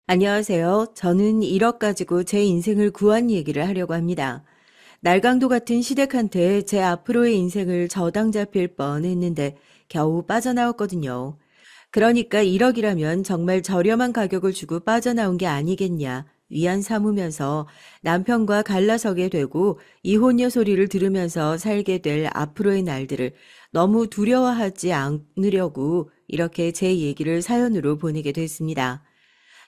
안녕하세요. 저는 1억 가지고 제 인생을 구한 얘기를 하려고 합니다. 날강도 같은 시댁한테 제 앞으로의 인생을 저당 잡힐 뻔했는데 겨우 빠져나왔거든요. 그러니까 1억이라면 정말 저렴한 가격을 주고 빠져나온 게 아니겠냐 위안 삼으면서 남편과 갈라서게 되고 이혼녀 소리를 들으면서 살게 될 앞으로의 날들을 너무 두려워하지 않으려고 이렇게 제 얘기를 사연으로 보내게 됐습니다.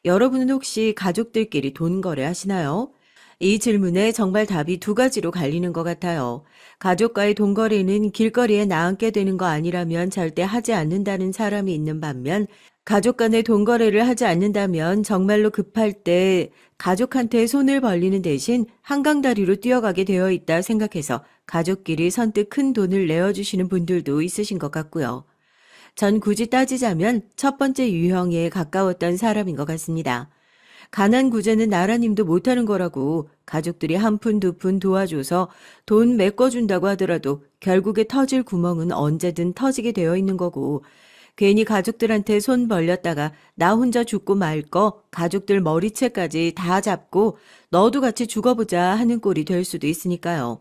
여러분은 혹시 가족들끼리 돈 거래 하시나요? 이 질문에 정말 답이 두 가지로 갈리는 것 같아요. 가족과의 돈 거래는 길거리에 나앉게 되는 거 아니라면 절대 하지 않는다는 사람이 있는 반면, 가족 간의 돈 거래를 하지 않는다면 정말로 급할 때 가족한테 손을 벌리는 대신 한강다리로 뛰어가게 되어 있다 생각해서 가족끼리 선뜻 큰 돈을 내어주시는 분들도 있으신 것 같고요. 전 굳이 따지자면 첫 번째 유형에 가까웠던 사람인 것 같습니다. 가난 구제는 나라님도 못하는 거라고 가족들이 한 푼 두 푼 도와줘서 돈 메꿔준다고 하더라도 결국에 터질 구멍은 언제든 터지게 되어 있는 거고, 괜히 가족들한테 손 벌렸다가 나 혼자 죽고 말 거 가족들 머리채까지 다 잡고 너도 같이 죽어보자 하는 꼴이 될 수도 있으니까요.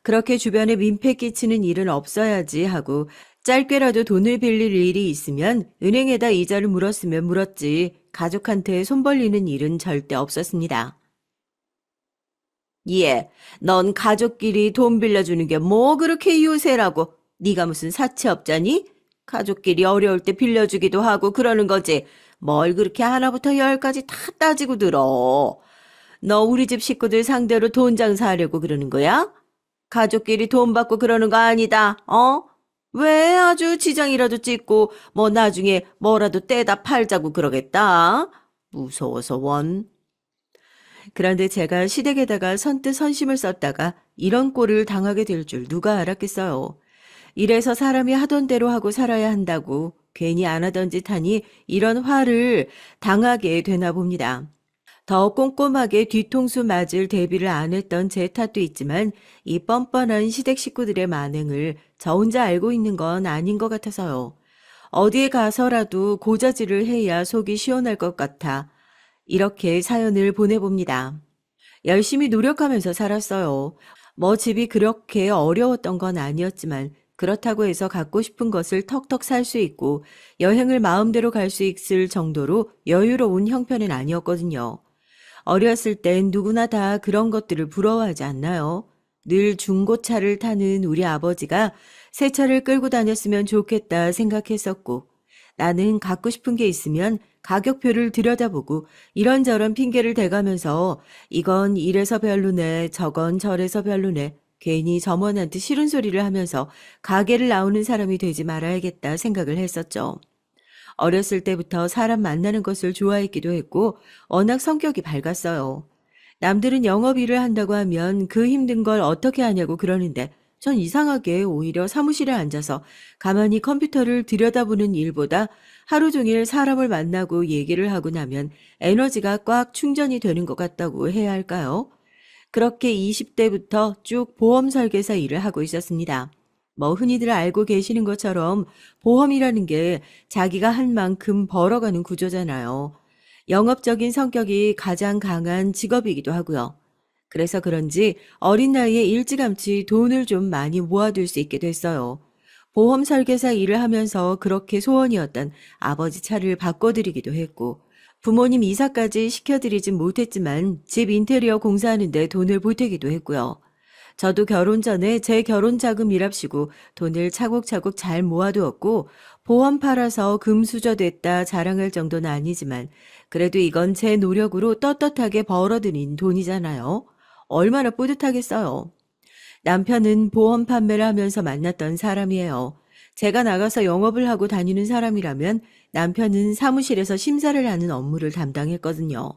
그렇게 주변에 민폐 끼치는 일은 없어야지 하고 짧게라도 돈을 빌릴 일이 있으면 은행에다 이자를 물었으면 물었지 가족한테 손 벌리는 일은 절대 없었습니다. 예, 넌 가족끼리 돈 빌려주는 게 뭐 그렇게 유세라고. 네가 무슨 사채업자니? 가족끼리 어려울 때 빌려주기도 하고 그러는 거지. 뭘 그렇게 하나부터 열까지 다 따지고 들어. 너 우리 집 식구들 상대로 돈 장사하려고 그러는 거야? 가족끼리 돈 받고 그러는 거 아니다. 어? 왜 아주 지장이라도 찍고 뭐 나중에 뭐라도 떼다 팔자고 그러겠다. 무서워서 원. 그런데 제가 시댁에다가 선뜻 선심을 썼다가 이런 꼴을 당하게 될 줄 누가 알았겠어요. 이래서 사람이 하던 대로 하고 살아야 한다고 괜히 안 하던 짓 하니 이런 화를 당하게 되나 봅니다. 더 꼼꼼하게 뒤통수 맞을 대비를 안 했던 제 탓도 있지만 이 뻔뻔한 시댁 식구들의 만행을 저 혼자 알고 있는 건 아닌 것 같아서요. 어디에 가서라도 고자질을 해야 속이 시원할 것 같아 이렇게 사연을 보내봅니다. 열심히 노력하면서 살았어요. 뭐 집이 그렇게 어려웠던 건 아니었지만 그렇다고 해서 갖고 싶은 것을 턱턱 살 수 있고 여행을 마음대로 갈 수 있을 정도로 여유로운 형편은 아니었거든요. 어렸을 땐 누구나 다 그런 것들을 부러워하지 않나요? 늘 중고차를 타는 우리 아버지가 새 차를 끌고 다녔으면 좋겠다 생각했었고, 나는 갖고 싶은 게 있으면 가격표를 들여다보고 이런저런 핑계를 대가면서 이건 이래서 별로네, 저건 저래서 별로네, 괜히 점원한테 싫은 소리를 하면서 가게를 나오는 사람이 되지 말아야겠다 생각을 했었죠. 어렸을 때부터 사람 만나는 것을 좋아했기도 했고 워낙 성격이 밝았어요. 남들은 영업 일을 한다고 하면 그 힘든 걸 어떻게 하냐고 그러는데 전 이상하게 오히려 사무실에 앉아서 가만히 컴퓨터를 들여다보는 일보다 하루 종일 사람을 만나고 얘기를 하고 나면 에너지가 꽉 충전이 되는 것 같다고 해야 할까요? 그렇게 20대부터 쭉 보험 설계사 일을 하고 있었습니다. 뭐 흔히들 알고 계시는 것처럼 보험이라는 게 자기가 한 만큼 벌어가는 구조잖아요. 영업적인 성격이 가장 강한 직업이기도 하고요. 그래서 그런지 어린 나이에 일찌감치 돈을 좀 많이 모아둘 수 있게 됐어요. 보험 설계사 일을 하면서 그렇게 소원이었던 아버지 차를 바꿔드리기도 했고, 부모님 이사까지 시켜드리진 못했지만 집 인테리어 공사하는데 돈을 보태기도 했고요. 저도 결혼 전에 제 결혼 자금 일합시고 돈을 차곡차곡 잘 모아두었고 보험 팔아서 금수저됐다 자랑할 정도는 아니지만 그래도 이건 제 노력으로 떳떳하게 벌어들인 돈이잖아요. 얼마나 뿌듯하겠어요. 남편은 보험 판매를 하면서 만났던 사람이에요. 제가 나가서 영업을 하고 다니는 사람이라면 남편은 사무실에서 심사를 하는 업무를 담당했거든요.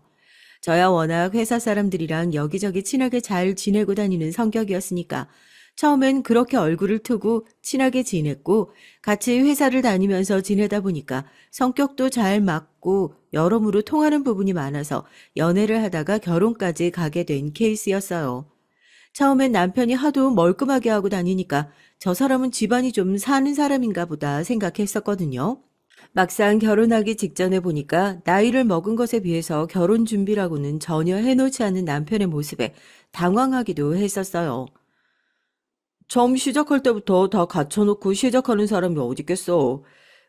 저야 워낙 회사 사람들이랑 여기저기 친하게 잘 지내고 다니는 성격이었으니까 처음엔 그렇게 얼굴을 트고 친하게 지냈고 같이 회사를 다니면서 지내다 보니까 성격도 잘 맞고 여러모로 통하는 부분이 많아서 연애를 하다가 결혼까지 가게 된 케이스였어요. 처음엔 남편이 하도 멀끔하게 하고 다니니까 저 사람은 집안이 좀 사는 사람인가 보다 생각했었거든요. 막상 결혼하기 직전에 보니까 나이를 먹은 것에 비해서 결혼 준비라고는 전혀 해놓지 않은 남편의 모습에 당황하기도 했었어요. 처음 시작할 때부터 다 갖춰놓고 시작하는 사람이 어딨겠어.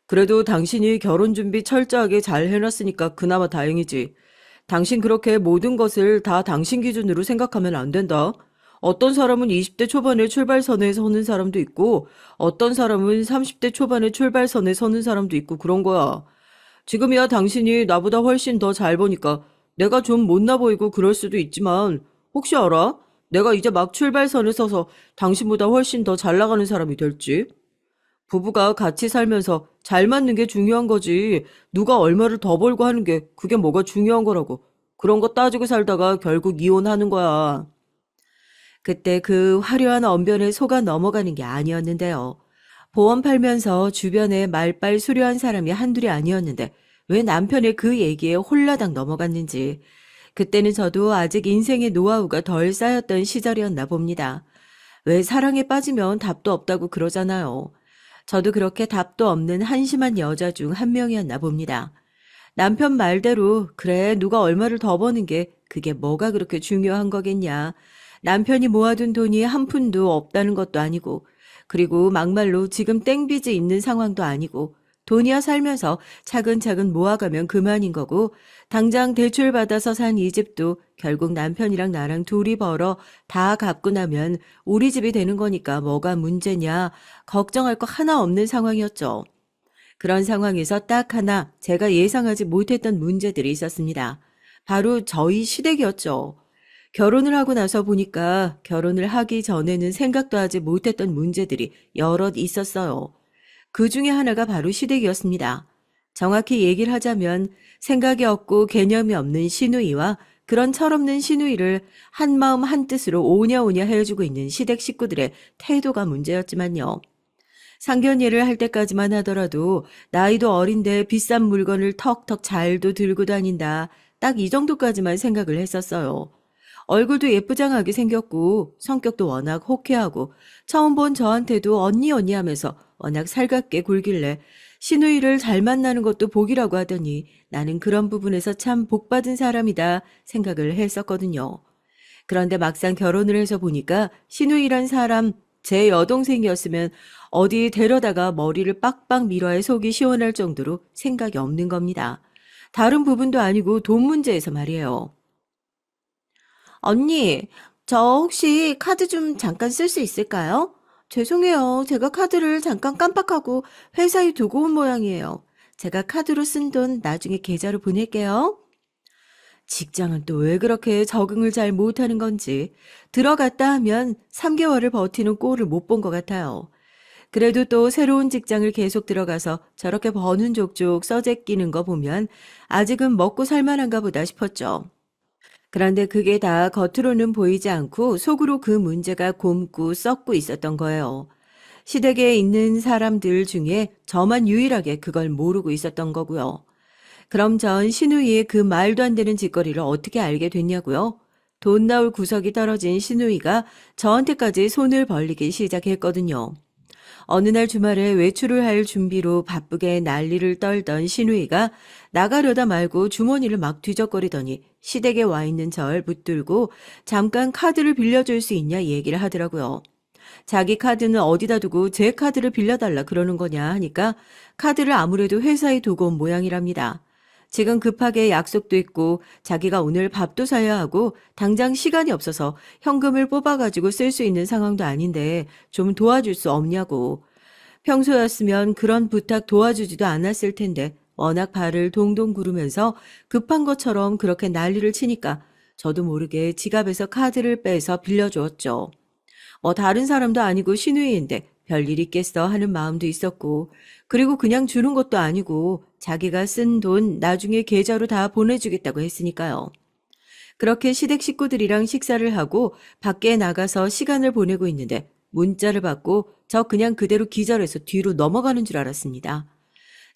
그래도 당신이 결혼 준비 철저하게 잘 해놨으니까 그나마 다행이지. 당신 그렇게 모든 것을 다 당신 기준으로 생각하면 안 된다. 어떤 사람은 20대 초반에 출발선에 서는 사람도 있고, 어떤 사람은 30대 초반에 출발선에 서는 사람도 있고 그런 거야. 지금이야 당신이 나보다 훨씬 더 잘 보니까 내가 좀 못나 보이고 그럴 수도 있지만, 혹시 알아? 내가 이제 막 출발선에 서서 당신보다 훨씬 더 잘 나가는 사람이 될지? 부부가 같이 살면서 잘 맞는 게 중요한 거지. 누가 얼마를 더 벌고 하는 게 그게 뭐가 중요한 거라고. 그런 거 따지고 살다가 결국 이혼하는 거야. 그때 그 화려한 언변에 속아 넘어가는 게 아니었는데요. 보험 팔면서 주변에 말빨 수려한 사람이 한둘이 아니었는데 왜 남편의 그 얘기에 홀라당 넘어갔는지. 그때는 저도 아직 인생의 노하우가 덜 쌓였던 시절이었나 봅니다. 왜 사랑에 빠지면 답도 없다고 그러잖아요. 저도 그렇게 답도 없는 한심한 여자 중 한 명이었나 봅니다. 남편 말대로 그래 누가 얼마를 더 버는 게 그게 뭐가 그렇게 중요한 거겠냐. 남편이 모아둔 돈이 한 푼도 없다는 것도 아니고 그리고 막말로 지금 땡빚이 있는 상황도 아니고 돈이야 살면서 차근차근 모아가면 그만인 거고 당장 대출받아서 산 이 집도 결국 남편이랑 나랑 둘이 벌어 다 갚고 나면 우리 집이 되는 거니까 뭐가 문제냐 걱정할 거 하나 없는 상황이었죠. 그런 상황에서 딱 하나 제가 예상하지 못했던 문제들이 있었습니다. 바로 저희 시댁이었죠. 결혼을 하고 나서 보니까 결혼을 하기 전에는 생각도 하지 못했던 문제들이 여럿 있었어요. 그 중에 하나가 바로 시댁이었습니다. 정확히 얘기를 하자면 생각이 없고 개념이 없는 시누이와 그런 철없는 시누이를 한마음 한뜻으로 오냐오냐 해주고 있는 시댁 식구들의 태도가 문제였지만요. 상견례를 할 때까지만 하더라도 나이도 어린데 비싼 물건을 턱턱 잘도 들고 다닌다. 딱 이 정도까지만 생각을 했었어요. 얼굴도 예쁘장하게 생겼고 성격도 워낙 호쾌하고 처음 본 저한테도 언니 언니 하면서 워낙 살갑게 굴길래 시누이를 잘 만나는 것도 복이라고 하더니 나는 그런 부분에서 참 복받은 사람이다 생각을 했었거든요. 그런데 막상 결혼을 해서 보니까 시누이란 사람 제 여동생이었으면 어디 데려다가 머리를 빡빡 밀어야 속이 시원할 정도로 생각이 없는 겁니다. 다른 부분도 아니고 돈 문제에서 말이에요. 언니, 저 혹시 카드 좀 잠깐 쓸 수 있을까요? 죄송해요. 제가 카드를 잠깐 깜빡하고 회사에 두고 온 모양이에요. 제가 카드로 쓴 돈 나중에 계좌로 보낼게요. 직장은 또 왜 그렇게 적응을 잘 못하는 건지 들어갔다 하면 3개월을 버티는 꼴을 못 본 것 같아요. 그래도 또 새로운 직장을 계속 들어가서 저렇게 버는 족족 써재 끼는 거 보면 아직은 먹고 살만한가 보다 싶었죠. 그런데 그게 다 겉으로는 보이지 않고 속으로 그 문제가 곪고 썩고 있었던 거예요. 시댁에 있는 사람들 중에 저만 유일하게 그걸 모르고 있었던 거고요. 그럼 전 신우이의 그 말도 안 되는 짓거리를 어떻게 알게 됐냐고요? 돈 나올 구석이 떨어진 신우이가 저한테까지 손을 벌리기 시작했거든요. 어느 날 주말에 외출을 할 준비로 바쁘게 난리를 떨던 신우이가 나가려다 말고 주머니를 막 뒤적거리더니 시댁에 와 있는 절 붙들고 잠깐 카드를 빌려줄 수 있냐 얘기를 하더라고요. 자기 카드는 어디다 두고 제 카드를 빌려달라 그러는 거냐 하니까 카드를 아무래도 회사에 두고 온 모양이랍니다. 지금 급하게 약속도 있고 자기가 오늘 밥도 사야 하고 당장 시간이 없어서 현금을 뽑아가지고 쓸 수 있는 상황도 아닌데 좀 도와줄 수 없냐고. 평소였으면 그런 부탁 도와주지도 않았을 텐데 워낙 발을 동동 구르면서 급한 것처럼 그렇게 난리를 치니까 저도 모르게 지갑에서 카드를 빼서 빌려주었죠. 뭐 다른 사람도 아니고 시누이인데 별일 있겠어 하는 마음도 있었고 그리고 그냥 주는 것도 아니고 자기가 쓴 돈 나중에 계좌로 다 보내주겠다고 했으니까요. 그렇게 시댁 식구들이랑 식사를 하고 밖에 나가서 시간을 보내고 있는데 문자를 받고 저 그냥 그대로 기절해서 뒤로 넘어가는 줄 알았습니다.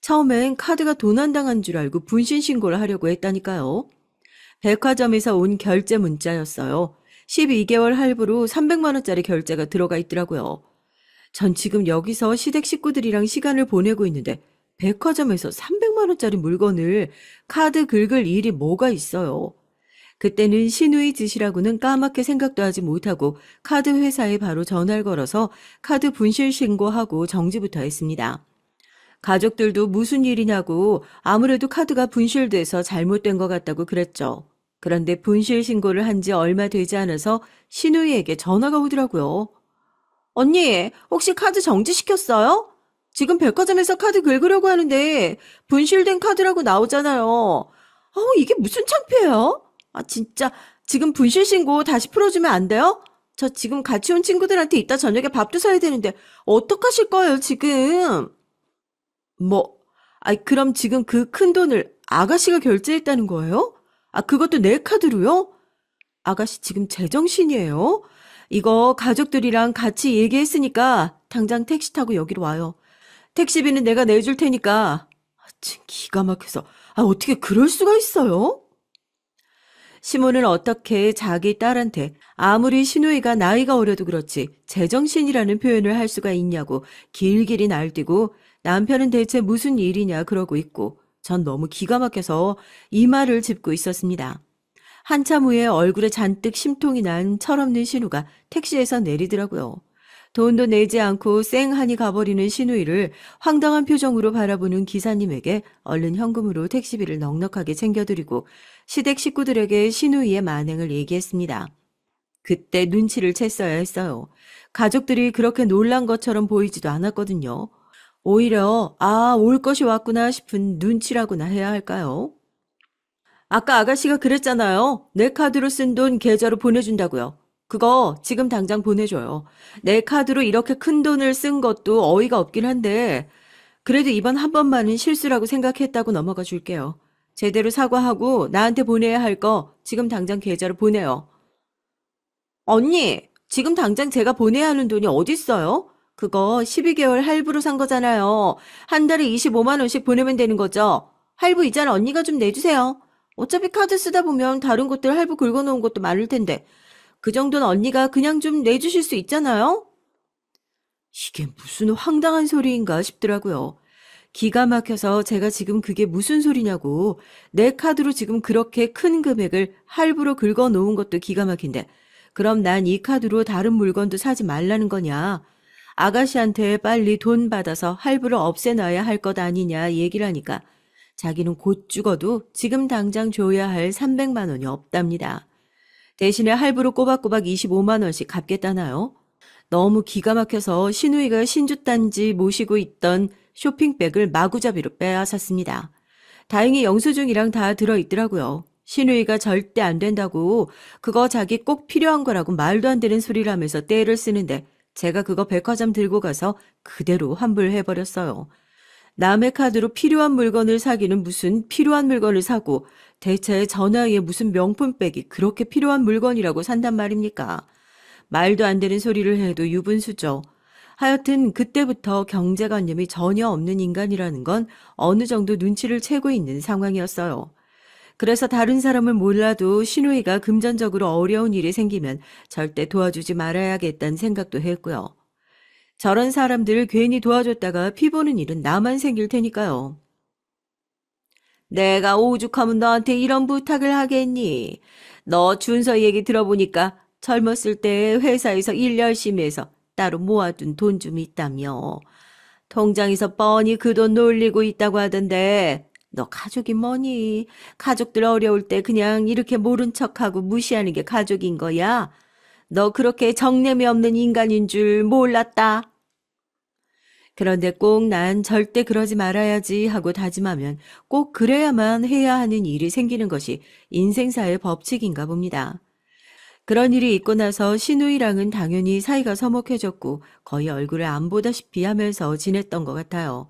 처음엔 카드가 도난당한 줄 알고 분신 신고를 하려고 했다니까요. 백화점에서 온 결제 문자였어요. 12개월 할부로 300만 원짜리 결제가 들어가 있더라고요. 전 지금 여기서 시댁 식구들이랑 시간을 보내고 있는데 백화점에서 300만 원짜리 물건을 카드 긁을 일이 뭐가 있어요. 그때는 시누이 짓이라고는 까맣게 생각도 하지 못하고 카드 회사에 바로 전화를 걸어서 카드 분실 신고하고 정지부터 했습니다. 가족들도 무슨 일이냐고 아무래도 카드가 분실돼서 잘못된 것 같다고 그랬죠. 그런데 분실 신고를 한 지 얼마 되지 않아서 시누이에게 전화가 오더라고요. 언니, 혹시 카드 정지시켰어요? 지금 백화점에서 카드 긁으려고 하는데 분실된 카드라고 나오잖아요. 이게 무슨 창피해요? 진짜 지금 분실 신고 다시 풀어주면 안 돼요? 저 지금 같이 온 친구들한테 이따 저녁에 밥도 사야 되는데 어떡하실 거예요, 지금? 뭐, 그럼 지금 그 큰 돈을 아가씨가 결제했다는 거예요? 그것도 내 카드로요? 아가씨 지금 제정신이에요? 이거 가족들이랑 같이 얘기했으니까 당장 택시 타고 여기로 와요. 택시비는 내가 내줄 테니까. 참 기가 막혀서. 어떻게 그럴 수가 있어요? 시몬은 어떻게 자기 딸한테 아무리 시누이가 나이가 어려도 그렇지 제정신이라는 표현을 할 수가 있냐고 길길이 날뛰고 남편은 대체 무슨 일이냐 그러고 있고 전 너무 기가 막혀서 이마를 짚고 있었습니다. 한참 후에 얼굴에 잔뜩 심통이 난 철없는 신우가 택시에서 내리더라고요. 돈도 내지 않고 쌩하니 가버리는 신우이를 황당한 표정으로 바라보는 기사님에게 얼른 현금으로 택시비를 넉넉하게 챙겨드리고 시댁 식구들에게 신우이의 만행을 얘기했습니다. 그때 눈치를 챘어야 했어요. 가족들이 그렇게 놀란 것처럼 보이지도 않았거든요. 오히려 올 것이 왔구나 싶은 눈치라고나 해야 할까요? 아까 아가씨가 그랬잖아요. 내 카드로 쓴 돈 계좌로 보내준다고요. 그거 지금 당장 보내줘요. 내 카드로 이렇게 큰 돈을 쓴 것도 어이가 없긴 한데 그래도 이번 한 번만은 실수라고 생각했다고 넘어가 줄게요. 제대로 사과하고 나한테 보내야 할 거 지금 당장 계좌로 보내요. 언니, 지금 당장 제가 보내야 하는 돈이 어딨어요? 그거 12개월 할부로 산 거잖아요. 한 달에 25만 원씩 보내면 되는 거죠. 할부 이자는 언니가 좀 내주세요. 어차피 카드 쓰다 보면 다른 것들 할부 긁어놓은 것도 많을 텐데 그 정도는 언니가 그냥 좀 내주실 수 있잖아요? 이게 무슨 황당한 소리인가 싶더라고요. 기가 막혀서 제가 지금 그게 무슨 소리냐고. 내 카드로 지금 그렇게 큰 금액을 할부로 긁어놓은 것도 기가 막힌데 그럼 난 이 카드로 다른 물건도 사지 말라는 거냐. 아가씨한테 빨리 돈 받아서 할부를 없애놔야 할 것 아니냐 얘기를 하니까 자기는 곧 죽어도 지금 당장 줘야 할 300만 원이 없답니다. 대신에 할부로 꼬박꼬박 25만 원씩 갚겠다나요? 너무 기가 막혀서 시누이가 신주단지 모시고 있던 쇼핑백을 마구잡이로 빼앗았습니다. 다행히 영수증이랑 다 들어있더라고요. 시누이가 절대 안 된다고 그거 자기 꼭 필요한 거라고 말도 안 되는 소리를 하면서 떼를 쓰는데 제가 그거 백화점 들고 가서 그대로 환불해버렸어요. 남의 카드로 필요한 물건을 사기는 무슨 필요한 물건을 사고 대체 저 나이에 무슨 명품백이 그렇게 필요한 물건이라고 산단 말입니까? 말도 안 되는 소리를 해도 유분수죠. 하여튼 그때부터 경제관념이 전혀 없는 인간이라는 건 어느 정도 눈치를 채고 있는 상황이었어요. 그래서 다른 사람을 몰라도 시누이가 금전적으로 어려운 일이 생기면 절대 도와주지 말아야겠다는 생각도 했고요. 저런 사람들을 괜히 도와줬다가 피보는 일은 나만 생길 테니까요. 내가 오죽하면 너한테 이런 부탁을 하겠니? 너 준서 얘기 들어보니까 젊었을 때 회사에서 일 열심히 해서 따로 모아둔 돈 좀 있다며. 통장에서 뻔히 그 돈 놀리고 있다고 하던데 너 가족이 뭐니? 가족들 어려울 때 그냥 이렇게 모른 척하고 무시하는 게 가족인 거야? 너 그렇게 정념이 없는 인간인 줄 몰랐다. 그런데 꼭 난 절대 그러지 말아야지 하고 다짐하면 꼭 그래야만 해야 하는 일이 생기는 것이 인생사의 법칙인가 봅니다. 그런 일이 있고 나서 신우이랑은 당연히 사이가 서먹해졌고 거의 얼굴을 안 보다시피 하면서 지냈던 것 같아요.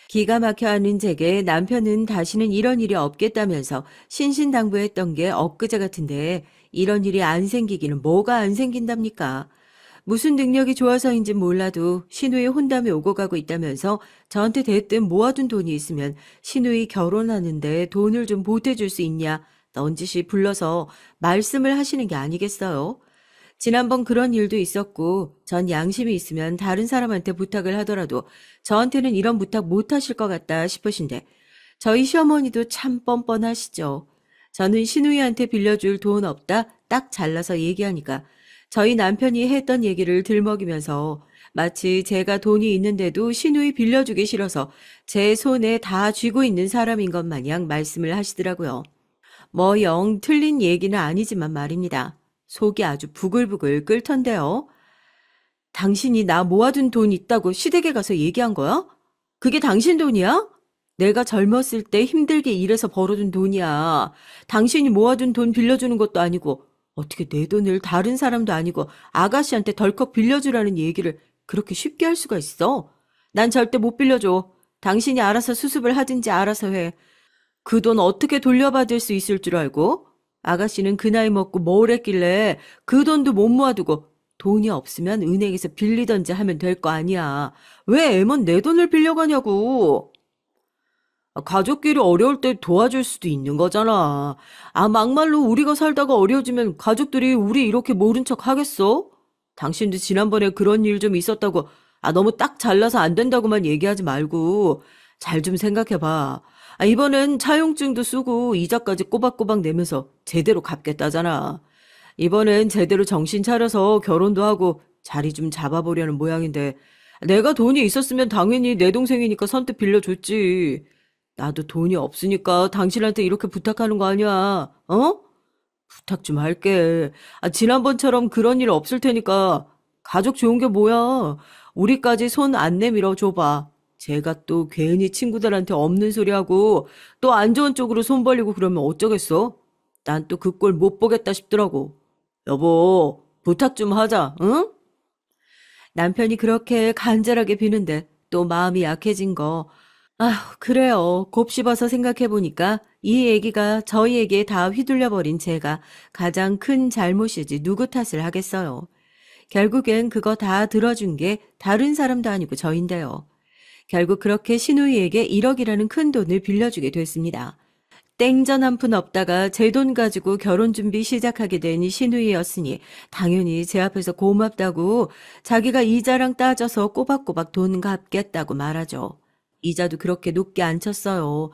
기가 막혀하는 제게 남편은 다시는 이런 일이 없겠다면서 신신당부했던 게 엊그제 같은데 이런 일이 안 생기기는 뭐가 안 생긴답니까? 무슨 능력이 좋아서인지 몰라도 시누이 혼담에 오고 가고 있다면서 저한테 대뜸 모아둔 돈이 있으면 시누이 결혼하는데 돈을 좀 보태줄 수 있냐 넌지시 불러서 말씀을 하시는 게 아니겠어요? 지난번 그런 일도 있었고 전 양심이 있으면 다른 사람한테 부탁을 하더라도 저한테는 이런 부탁 못 하실 것 같다 싶으신데 저희 시어머니도 참 뻔뻔하시죠. 저는 신우이한테 빌려줄 돈 없다 딱 잘라서 얘기하니까 저희 남편이 했던 얘기를 들먹이면서 마치 제가 돈이 있는데도 신우이 빌려주기 싫어서 제 손에 다 쥐고 있는 사람인 것 마냥 말씀을 하시더라고요. 뭐 영 틀린 얘기는 아니지만 말입니다. 속이 아주 부글부글 끓던데요. 당신이 나 모아둔 돈 있다고 시댁에 가서 얘기한 거야? 그게 당신 돈이야? 내가 젊었을 때 힘들게 일해서 벌어둔 돈이야. 당신이 모아둔 돈 빌려주는 것도 아니고 어떻게 내 돈을 다른 사람도 아니고 아가씨한테 덜컥 빌려주라는 얘기를 그렇게 쉽게 할 수가 있어? 난 절대 못 빌려줘. 당신이 알아서 수습을 하든지 알아서 해. 그 돈 어떻게 돌려받을 수 있을 줄 알고? 아가씨는 그 나이 먹고 뭘 했길래 그 돈도 못 모아두고 돈이 없으면 은행에서 빌리던지 하면 될 거 아니야. 왜 애먼 내 돈을 빌려가냐고. 가족끼리 어려울 때 도와줄 수도 있는 거잖아. 막말로 우리가 살다가 어려워지면 가족들이 우리 이렇게 모른 척 하겠어? 당신도 지난번에 그런 일 좀 있었다고, 너무 딱 잘라서 안 된다고만 얘기하지 말고, 잘 좀 생각해봐. 이번엔 차용증도 쓰고 이자까지 꼬박꼬박 내면서 제대로 갚겠다잖아. 이번엔 제대로 정신 차려서 결혼도 하고 자리 좀 잡아보려는 모양인데, 내가 돈이 있었으면 당연히 내 동생이니까 선뜻 빌려줬지. 나도 돈이 없으니까 당신한테 이렇게 부탁하는 거 아니야. 어? 부탁 좀 할게. 지난번처럼 그런 일 없을 테니까 가족 좋은 게 뭐야. 우리까지 손 안 내밀어 줘봐. 제가 또 괜히 친구들한테 없는 소리 하고 또 안 좋은 쪽으로 손 벌리고 그러면 어쩌겠어? 난 또 그 꼴 못 보겠다 싶더라고. 여보, 부탁 좀 하자, 응? 남편이 그렇게 간절하게 비는데 또 마음이 약해진 거. 그래요. 곱씹어서 생각해보니까 이 얘기가 저희에게 다 휘둘려버린 제가 가장 큰 잘못이지 누구 탓을 하겠어요. 결국엔 그거 다 들어준 게 다른 사람도 아니고 저인데요. 결국 그렇게 신우이에게 1억이라는 큰 돈을 빌려주게 됐습니다. 땡전 한 푼 없다가 제 돈 가지고 결혼 준비 시작하게 된 신우이였으니 당연히 제 앞에서 고맙다고 자기가 이자랑 따져서 꼬박꼬박 돈 갚겠다고 말하죠. 이자도 그렇게 높게 안 쳤어요.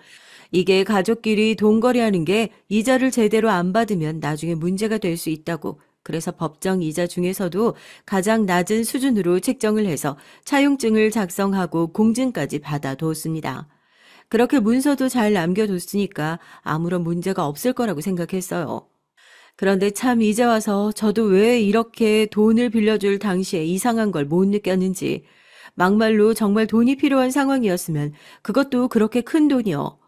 이게 가족끼리 돈거래하는 게 이자를 제대로 안 받으면 나중에 문제가 될 수 있다고. 그래서 법정 이자 중에서도 가장 낮은 수준으로 책정을 해서 차용증을 작성하고 공증까지 받아뒀습니다. 그렇게 문서도 잘 남겨뒀으니까 아무런 문제가 없을 거라고 생각했어요. 그런데 참 이제 와서 저도 왜 이렇게 돈을 빌려줄 당시에 이상한 걸 못 느꼈는지, 막말로 정말 돈이 필요한 상황이었으면 그것도 그렇게 큰 돈이요.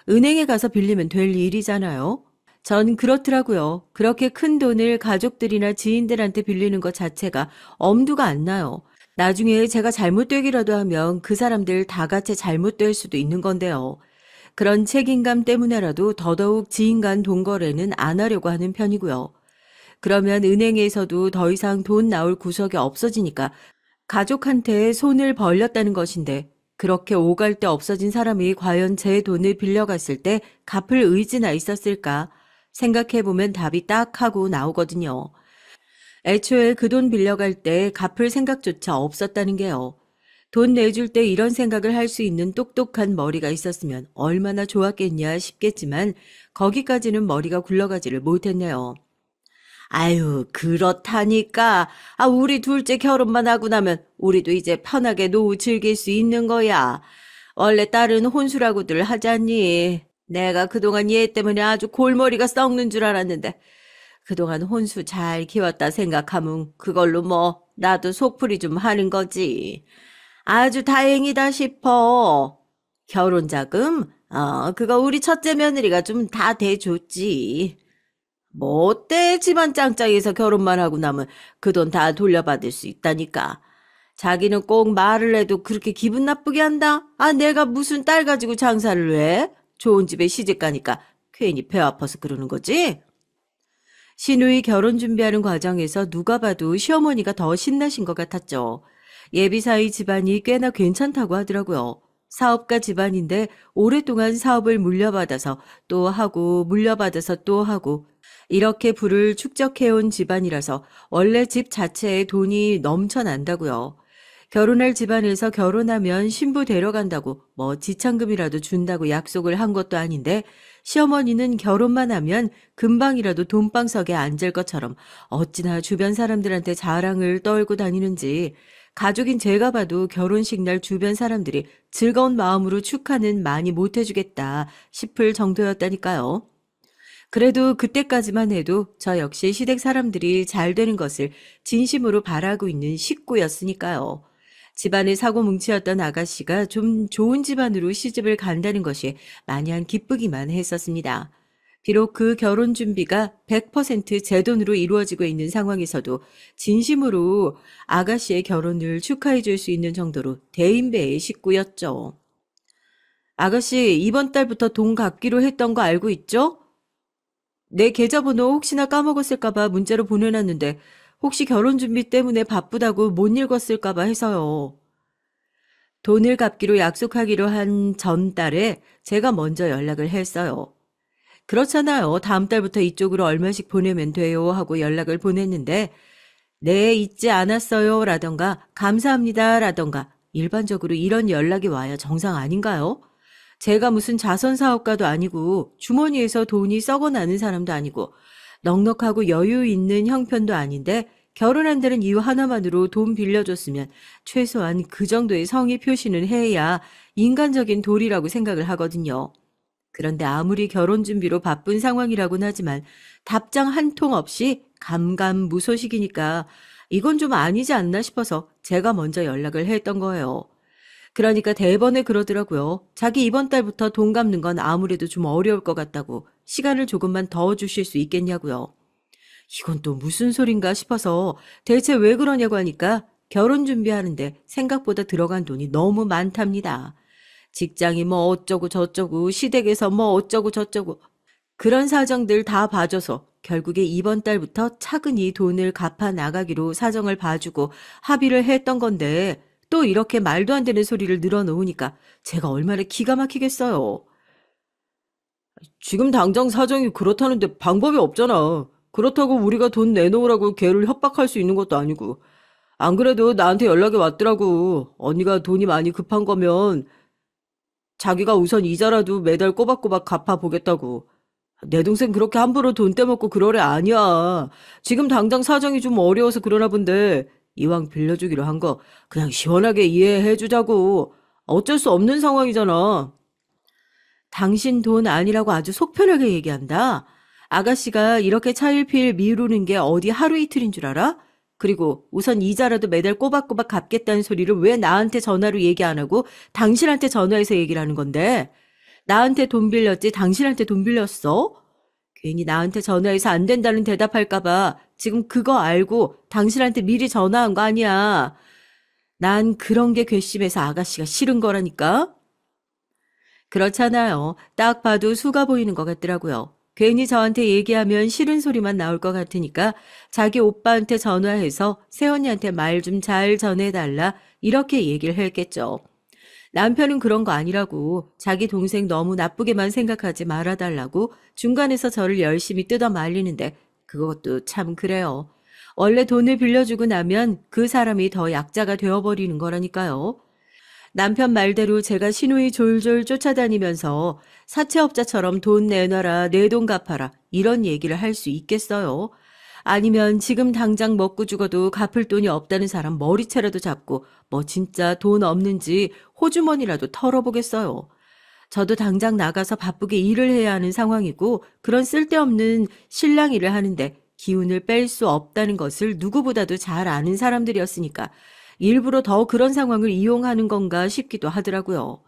은행에 가서 빌리면 될 일이잖아요. 전 그렇더라고요. 그렇게 큰 돈을 가족들이나 지인들한테 빌리는 것 자체가 엄두가 안 나요. 나중에 제가 잘못되기라도 하면 그 사람들 다 같이 잘못될 수도 있는 건데요. 그런 책임감 때문에라도 더더욱 지인 간 돈 거래는 안 하려고 하는 편이고요. 그러면 은행에서도 더 이상 돈 나올 구석이 없어지니까 가족한테 손을 벌렸다는 것인데, 그렇게 오갈 데 없어진 사람이 과연 제 돈을 빌려갔을 때 갚을 의지나 있었을까 생각해보면 답이 딱 하고 나오거든요. 애초에 그 돈 빌려갈 때 갚을 생각조차 없었다는 게요. 돈 내줄 때 이런 생각을 할 수 있는 똑똑한 머리가 있었으면 얼마나 좋았겠냐 싶겠지만 거기까지는 머리가 굴러가지를 못했네요. 아유, 그렇다니까. 우리 둘째 결혼만 하고 나면 우리도 이제 편하게 노후 즐길 수 있는 거야. 원래 딸은 혼수라고들 하잖니. 내가 그동안 얘 때문에 아주 골머리가 썩는 줄 알았는데 그동안 혼수 잘 키웠다 생각하면 그걸로 뭐 나도 속풀이 좀 하는 거지. 아주 다행이다 싶어. 결혼자금? 그거 우리 첫째 며느리가 좀 다 대줬지. 뭐 어때? 집안 짱짱해서 결혼만 하고 나면 그 돈 다 돌려받을 수 있다니까. 자기는 꼭 말을 해도 그렇게 기분 나쁘게 한다? 내가 무슨 딸 가지고 장사를 해? 좋은 집에 시집 가니까 괜히 배 아파서 그러는 거지? 신우이 결혼 준비하는 과정에서 누가 봐도 시어머니가 더 신나신 것 같았죠. 예비사위 집안이 꽤나 괜찮다고 하더라고요. 사업가 집안인데 오랫동안 사업을 물려받아서 또 하고 물려받아서 또 하고 이렇게 부를 축적해온 집안이라서 원래 집 자체에 돈이 넘쳐난다고요. 결혼할 집안에서 결혼하면 신부 데려간다고 뭐 지참금이라도 준다고 약속을 한 것도 아닌데 시어머니는 결혼만 하면 금방이라도 돈방석에 앉을 것처럼 어찌나 주변 사람들한테 자랑을 떨고 다니는지 가족인 제가 봐도 결혼식 날 주변 사람들이 즐거운 마음으로 축하는 많이 못해주겠다 싶을 정도였다니까요. 그래도 그때까지만 해도 저 역시 시댁 사람들이 잘 되는 것을 진심으로 바라고 있는 식구였으니까요. 집안의 사고뭉치였던 아가씨가 좀 좋은 집안으로 시집을 간다는 것이 마냥 기쁘기만 했었습니다. 비록 그 결혼 준비가 100%제 돈으로 이루어지고 있는 상황에서도 진심으로 아가씨의 결혼을 축하해 줄 수 있는 정도로 대인배의 식구였죠. 아가씨, 이번 달부터 돈 갚기로 했던 거 알고 있죠? 내 계좌번호 혹시나 까먹었을까봐 문자로 보내놨는데 혹시 결혼 준비 때문에 바쁘다고 못 읽었을까봐 해서요. 돈을 갚기로 약속하기로 한 전달에 제가 먼저 연락을 했어요. 그렇잖아요. 다음 달부터 이쪽으로 얼마씩 보내면 돼요 하고 연락을 보냈는데 네, 잊지 않았어요 라던가 감사합니다 라던가 일반적으로 이런 연락이 와야 정상 아닌가요? 제가 무슨 자선사업가도 아니고 주머니에서 돈이 썩어나는 사람도 아니고 넉넉하고 여유 있는 형편도 아닌데 결혼한다는 이유 하나만으로 돈 빌려줬으면 최소한 그 정도의 성의 표시는 해야 인간적인 도리라고 생각을 하거든요. 그런데 아무리 결혼 준비로 바쁜 상황이라고는 하지만 답장 한 통 없이 감감무소식이니까 이건 좀 아니지 않나 싶어서 제가 먼저 연락을 했던 거예요. 그러니까 대번에 그러더라고요. 자기 이번 달부터 돈 갚는 건 아무래도 좀 어려울 것 같다고 시간을 조금만 더 주실 수 있겠냐고요. 이건 또 무슨 소린가 싶어서 대체 왜 그러냐고 하니까 결혼 준비하는데 생각보다 들어간 돈이 너무 많답니다. 직장이 뭐 어쩌고 저쩌고 시댁에서 뭐 어쩌고 저쩌고 그런 사정들 다 봐줘서 결국에 이번 달부터 차근히 돈을 갚아 나가기로 사정을 봐주고 합의를 했던 건데 또 이렇게 말도 안 되는 소리를 늘어놓으니까 제가 얼마나 기가 막히겠어요. 지금 당장 사정이 그렇다는데 방법이 없잖아. 그렇다고 우리가 돈 내놓으라고 걔를 협박할 수 있는 것도 아니고. 안 그래도 나한테 연락이 왔더라고. 언니가 돈이 많이 급한 거면 자기가 우선 이자라도 매달 꼬박꼬박 갚아보겠다고. 내 동생 그렇게 함부로 돈 떼먹고 그럴 애 아니야. 지금 당장 사정이 좀 어려워서 그러나 본데 이왕 빌려주기로 한 거 그냥 시원하게 이해해주자고. 어쩔 수 없는 상황이잖아. 당신 돈 아니라고 아주 속편하게 얘기한다. 아가씨가 이렇게 차일피일 미루는 게 어디 하루 이틀인 줄 알아? 그리고 우선 이자라도 매달 꼬박꼬박 갚겠다는 소리를 왜 나한테 전화로 얘기 안 하고 당신한테 전화해서 얘기를 하는 건데? 나한테 돈 빌렸지 당신한테 돈 빌렸어? 괜히 나한테 전화해서 안 된다는 대답할까 봐 지금 그거 알고 당신한테 미리 전화한 거 아니야. 난 그런 게 괘씸해서 아가씨가 싫은 거라니까. 그렇잖아요. 딱 봐도 수가 보이는 것 같더라고요. 괜히 저한테 얘기하면 싫은 소리만 나올 것 같으니까 자기 오빠한테 전화해서 새언니한테 말 좀 잘 전해달라 이렇게 얘기를 했겠죠. 남편은 그런 거 아니라고 자기 동생 너무 나쁘게만 생각하지 말아달라고 중간에서 저를 열심히 뜯어 말리는데 그것도 참 그래요. 원래 돈을 빌려주고 나면 그 사람이 더 약자가 되어버리는 거라니까요. 남편 말대로 제가 시누이 졸졸 쫓아다니면서 사채업자처럼 돈 내놔라, 내 돈 갚아라 이런 얘기를 할 수 있겠어요. 아니면 지금 당장 먹고 죽어도 갚을 돈이 없다는 사람 머리채라도 잡고 뭐 진짜 돈 없는지 호주머니라도 털어보겠어요. 저도 당장 나가서 바쁘게 일을 해야 하는 상황이고 그런 쓸데없는 실랑 일을 하는데 기운을 뺄 수 없다는 것을 누구보다도 잘 아는 사람들이었으니까 일부러 더 그런 상황을 이용하는 건가 싶기도 하더라고요.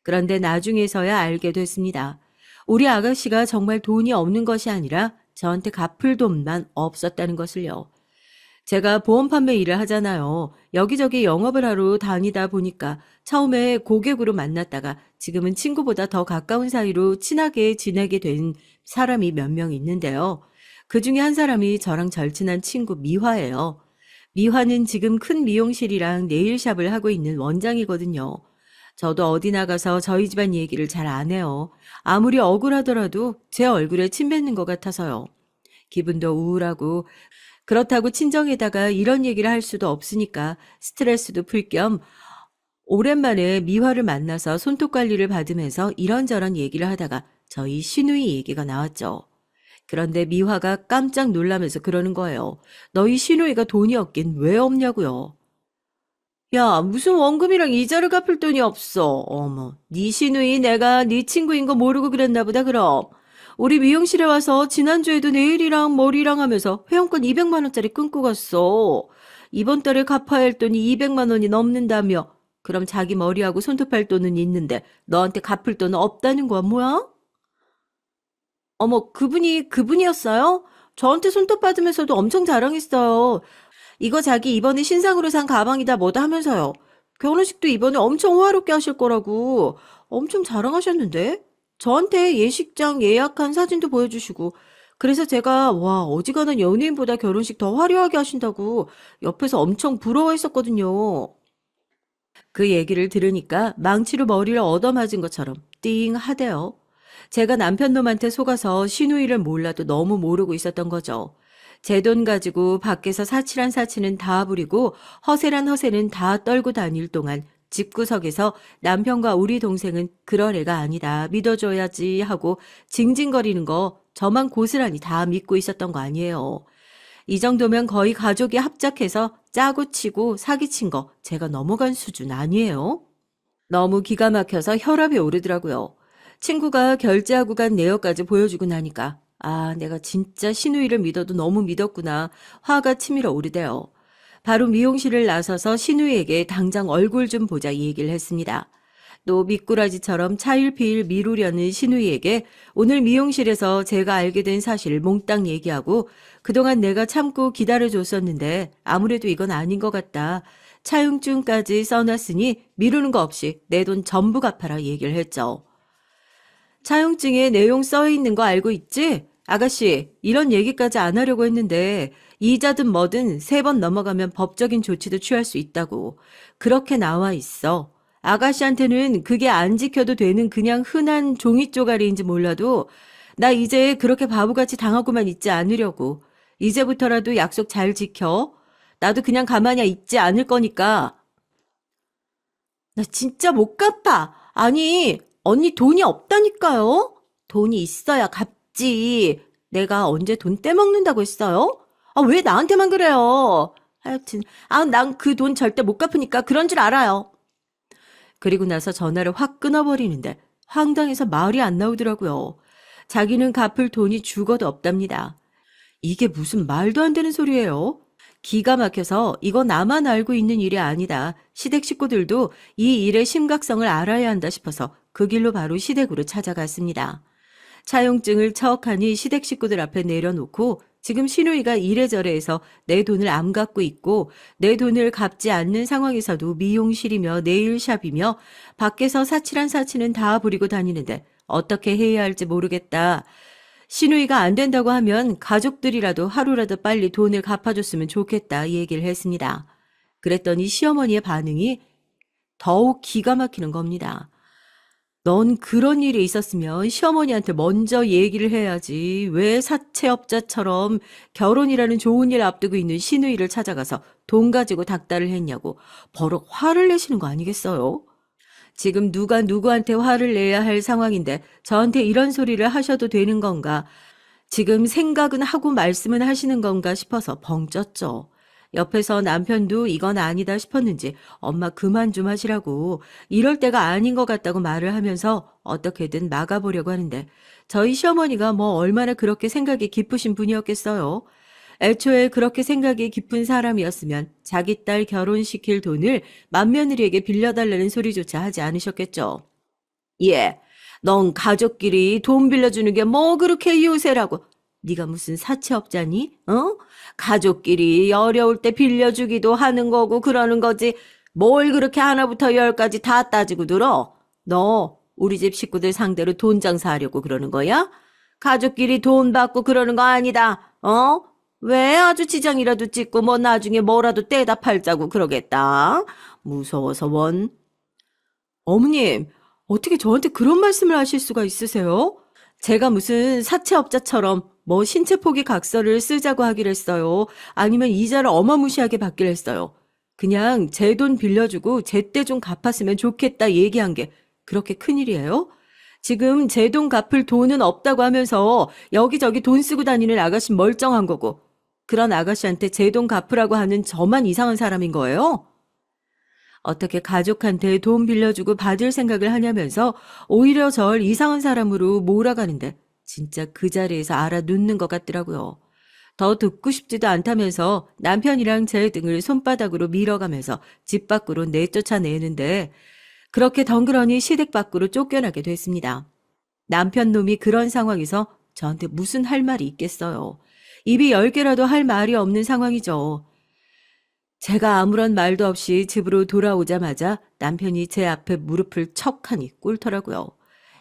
그런데 나중에서야 알게 됐습니다. 우리 아가씨가 정말 돈이 없는 것이 아니라 저한테 갚을 돈만 없었다는 것을요. 제가 보험 판매 일을 하잖아요. 여기저기 영업을 하러 다니다 보니까 처음에 고객으로 만났다가 지금은 친구보다 더 가까운 사이로 친하게 지내게 된 사람이 몇 명 있는데요. 그 중에 한 사람이 저랑 절친한 친구 미화예요. 미화는 지금 큰 미용실이랑 네일샵을 하고 있는 원장이거든요. 저도 어디 나가서 저희 집안 얘기를 잘 안 해요. 아무리 억울하더라도 제 얼굴에 침 뱉는 것 같아서요. 기분도 우울하고 그렇다고 친정에다가 이런 얘기를 할 수도 없으니까 스트레스도 풀 겸 오랜만에 미화를 만나서 손톱 관리를 받으면서 이런저런 얘기를 하다가 저희 시누이 얘기가 나왔죠. 그런데 미화가 깜짝 놀라면서 그러는 거예요. 너희 시누이가 돈이 없긴 왜 없냐고요. 야, 무슨 원금이랑 이자를 갚을 돈이 없어. 어머, 네 시누이 내가 네 친구인 거 모르고 그랬나 보다 그럼. 우리 미용실에 와서 지난주에도 네일이랑 머리랑 하면서 회원권 200만 원짜리 끊고 갔어. 이번 달에 갚아야 할 돈이 200만 원이 넘는다며. 그럼 자기 머리하고 손톱할 돈은 있는데 너한테 갚을 돈은 없다는 거야, 뭐야? 어머, 그분이 그분이었어요? 저한테 손톱 받으면서도 엄청 자랑했어요. 이거 자기 이번에 신상으로 산 가방이다 뭐다 하면서요. 결혼식도 이번에 엄청 호화롭게 하실 거라고 엄청 자랑하셨는데? 저한테 예식장 예약한 사진도 보여주시고 그래서 제가 와 어지간한 연예인보다 결혼식 더 화려하게 하신다고 옆에서 엄청 부러워했었거든요. 그 얘기를 들으니까 망치로 머리를 얻어맞은 것처럼 띵 하대요. 제가 남편 놈한테 속아서 시누이를 몰라도 너무 모르고 있었던 거죠. 제 돈 가지고 밖에서 사칠한 사치는 다 부리고 허세란 허세는 다 떨고 다닐 동안 집구석에서 남편과 우리 동생은 그럴 애가 아니다. 믿어줘야지 하고 징징거리는 거 저만 고스란히 다 믿고 있었던 거 아니에요. 이 정도면 거의 가족이 합작해서 짜고 치고 사기친 거 제가 넘어간 수준 아니에요? 너무 기가 막혀서 혈압이 오르더라고요. 친구가 결제하고 간 내역까지 보여주고 나니까 아, 내가 진짜 시누이를 믿어도 너무 믿었구나. 화가 치밀어 오르대요. 바로 미용실을 나서서 시누이에게 당장 얼굴 좀 보자 이 얘기를 했습니다. 또 미꾸라지처럼 차일피일 미루려는 시누이에게 오늘 미용실에서 제가 알게 된 사실을 몽땅 얘기하고 그동안 내가 참고 기다려줬었는데 아무래도 이건 아닌 것 같다. 차용증까지 써놨으니 미루는 거 없이 내 돈 전부 갚아라 얘기를 했죠. 차용증에 내용 써 있는 거 알고 있지? 아가씨, 이런 얘기까지 안 하려고 했는데 이자든 뭐든 3번 넘어가면 법적인 조치도 취할 수 있다고. 그렇게 나와 있어. 아가씨한테는 그게 안 지켜도 되는 그냥 흔한 종이 쪼가리인지 몰라도 나 이제 그렇게 바보같이 당하고만 있지 않으려고. 이제부터라도 약속 잘 지켜. 나도 그냥 가만히 있지 않을 거니까. 나 진짜 못 갚아. 아니, 언니 돈이 없다니까요? 돈이 있어야 갚지. 내가 언제 돈 떼먹는다고 했어요? 아, 왜 나한테만 그래요? 하여튼, 아, 난 그 돈 절대 못 갚으니까 그런 줄 알아요. 그리고 나서 전화를 확 끊어버리는데 황당해서 말이 안 나오더라고요. 자기는 갚을 돈이 죽어도 없답니다. 이게 무슨 말도 안 되는 소리예요? 기가 막혀서 이거 나만 알고 있는 일이 아니다. 시댁 식구들도 이 일의 심각성을 알아야 한다 싶어서 그 길로 바로 시댁으로 찾아갔습니다. 차용증을 척하니 시댁 식구들 앞에 내려놓고 지금 시누이가 이래저래 해서 내 돈을 안 갚고 있고 내 돈을 갚지 않는 상황에서도 미용실이며 네일샵이며 밖에서 사칠한 사치는 다 부리고 다니는데 어떻게 해야 할지 모르겠다. 시누이가 안 된다고 하면 가족들이라도 하루라도 빨리 돈을 갚아줬으면 좋겠다 얘기를 했습니다. 그랬더니 시어머니의 반응이 더욱 기가 막히는 겁니다. 넌 그런 일이 있었으면 시어머니한테 먼저 얘기를 해야지. 왜 사채업자처럼 결혼이라는 좋은 일 앞두고 있는 시누이를 찾아가서 돈 가지고 닥달을 했냐고 버럭 화를 내시는 거 아니겠어요? 지금 누가 누구한테 화를 내야 할 상황인데 저한테 이런 소리를 하셔도 되는 건가? 지금 생각은 하고 말씀은 하시는 건가 싶어서 벙 쪘죠. 옆에서 남편도 이건 아니다 싶었는지 엄마 그만 좀 하시라고 이럴 때가 아닌 것 같다고 말을 하면서 어떻게든 막아보려고 하는데 저희 시어머니가 뭐 얼마나 그렇게 생각이 깊으신 분이었겠어요. 애초에 그렇게 생각이 깊은 사람이었으면 자기 딸 결혼시킬 돈을 맏며느리에게 빌려달라는 소리조차 하지 않으셨겠죠. 예, 넌 가족끼리 돈 빌려주는 게 뭐 그렇게 요새라고. 네가 무슨 사채업자니? 어? 가족끼리 어려울 때 빌려주기도 하는 거고 그러는 거지. 뭘 그렇게 하나부터 열까지 다 따지고 들어? 너 우리 집 식구들 상대로 돈 장사하려고 그러는 거야? 가족끼리 돈 받고 그러는 거 아니다. 어? 왜 아주 지장이라도 찍고 뭐 나중에 뭐라도 떼다 팔자고 그러겠다. 무서워서 원. 어머님, 어떻게 저한테 그런 말씀을 하실 수가 있으세요? 제가 무슨 사채업자처럼 뭐 신체 포기 각서를 쓰자고 하기로 했어요. 아니면 이자를 어마무시하게 받기로 했어요. 그냥 제 돈 빌려주고 제때 좀 갚았으면 좋겠다 얘기한 게 그렇게 큰일이에요? 지금 제 돈 갚을 돈은 없다고 하면서 여기저기 돈 쓰고 다니는 아가씨 멀쩡한 거고 그런 아가씨한테 제 돈 갚으라고 하는 저만 이상한 사람인 거예요? 어떻게 가족한테 돈 빌려주고 받을 생각을 하냐면서 오히려 절 이상한 사람으로 몰아가는데 진짜 그 자리에서 알아눕는 것 같더라고요. 더 듣고 싶지도 않다면서 남편이랑 제 등을 손바닥으로 밀어가면서 집 밖으로 내쫓아내는데 그렇게 덩그러니 시댁 밖으로 쫓겨나게 됐습니다. 남편 놈이 그런 상황에서 저한테 무슨 할 말이 있겠어요. 입이 10개라도 할 말이 없는 상황이죠. 제가 아무런 말도 없이 집으로 돌아오자마자 남편이 제 앞에 무릎을 척하니 꿇더라고요.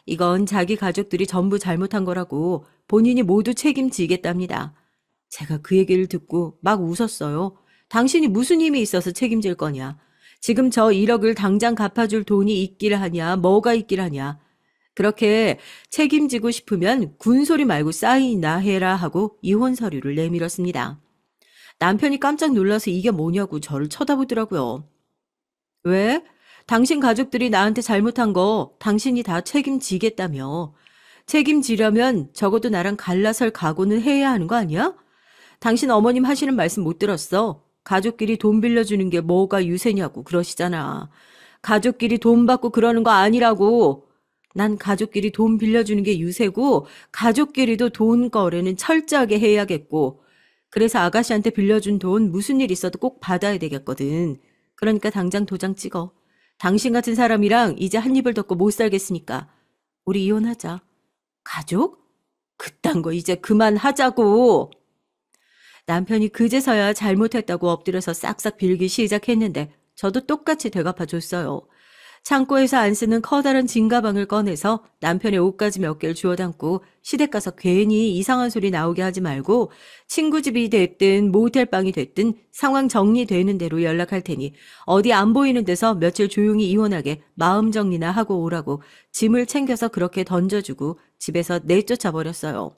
이건 자기 가족들이 전부 잘못한 거라고 본인이 모두 책임지겠답니다. 제가 그 얘기를 듣고 막 웃었어요. 당신이 무슨 힘이 있어서 책임질 거냐. 지금 저 1억을 당장 갚아줄 돈이 있길 하냐, 뭐가 있길 하냐. 그렇게 책임지고 싶으면 군소리 말고 사인이나 해라 하고 이혼 서류를 내밀었습니다. 남편이 깜짝 놀라서 이게 뭐냐고 저를 쳐다보더라고요. 왜? 당신 가족들이 나한테 잘못한 거 당신이 다 책임지겠다며. 책임지려면 적어도 나랑 갈라설 각오는 해야 하는 거 아니야? 당신 어머님 하시는 말씀 못 들었어. 가족끼리 돈 빌려주는 게 뭐가 유세냐고 그러시잖아. 가족끼리 돈 받고 그러는 거 아니라고. 난 가족끼리 돈 빌려주는 게 유세고 가족끼리도 돈 거래는 철저하게 해야겠고 그래서 아가씨한테 빌려준 돈 무슨 일 있어도 꼭 받아야 되겠거든. 그러니까 당장 도장 찍어. 당신 같은 사람이랑 이제 한 입을 덮고 못 살겠으니까 우리 이혼하자. 가족? 그딴 거 이제 그만하자고. 남편이 그제서야 잘못했다고 엎드려서 싹싹 빌기 시작했는데 저도 똑같이 되갚아줬어요. 창고에서 안 쓰는 커다란 짐가방을 꺼내서 남편의 옷가지 몇 개를 주워 담고 시댁 가서 괜히 이상한 소리 나오게 하지 말고 친구 집이 됐든 모텔방이 됐든 상황 정리되는 대로 연락할 테니 어디 안 보이는 데서 며칠 조용히 이혼하게 마음 정리나 하고 오라고 짐을 챙겨서 그렇게 던져주고 집에서 내쫓아 버렸어요.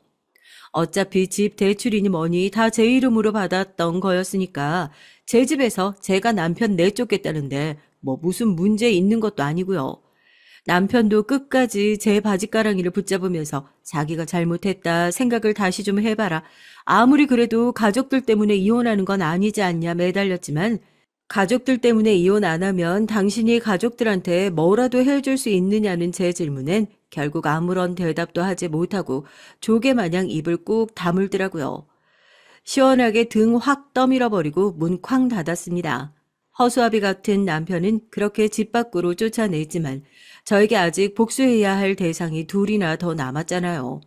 어차피 집 대출이니 뭐니 다 제 이름으로 받았던 거였으니까 제 집에서 제가 남편 내쫓겠다는데 뭐 무슨 문제 있는 것도 아니고요. 남편도 끝까지 제 바지가랑이를 붙잡으면서 자기가 잘못했다 생각을 다시 좀 해봐라. 아무리 그래도 가족들 때문에 이혼하는 건 아니지 않냐 매달렸지만 가족들 때문에 이혼 안 하면 당신이 가족들한테 뭐라도 해줄 수 있느냐는 제 질문엔 결국 아무런 대답도 하지 못하고 조개마냥 입을 꾹 다물더라고요. 시원하게 등 확 떠밀어버리고 문 쾅 닫았습니다. 허수아비 같은 남편은 그렇게 집 밖으로 쫓아냈지만 저에게 아직 복수해야 할 대상이 둘이나 더 남았잖아요.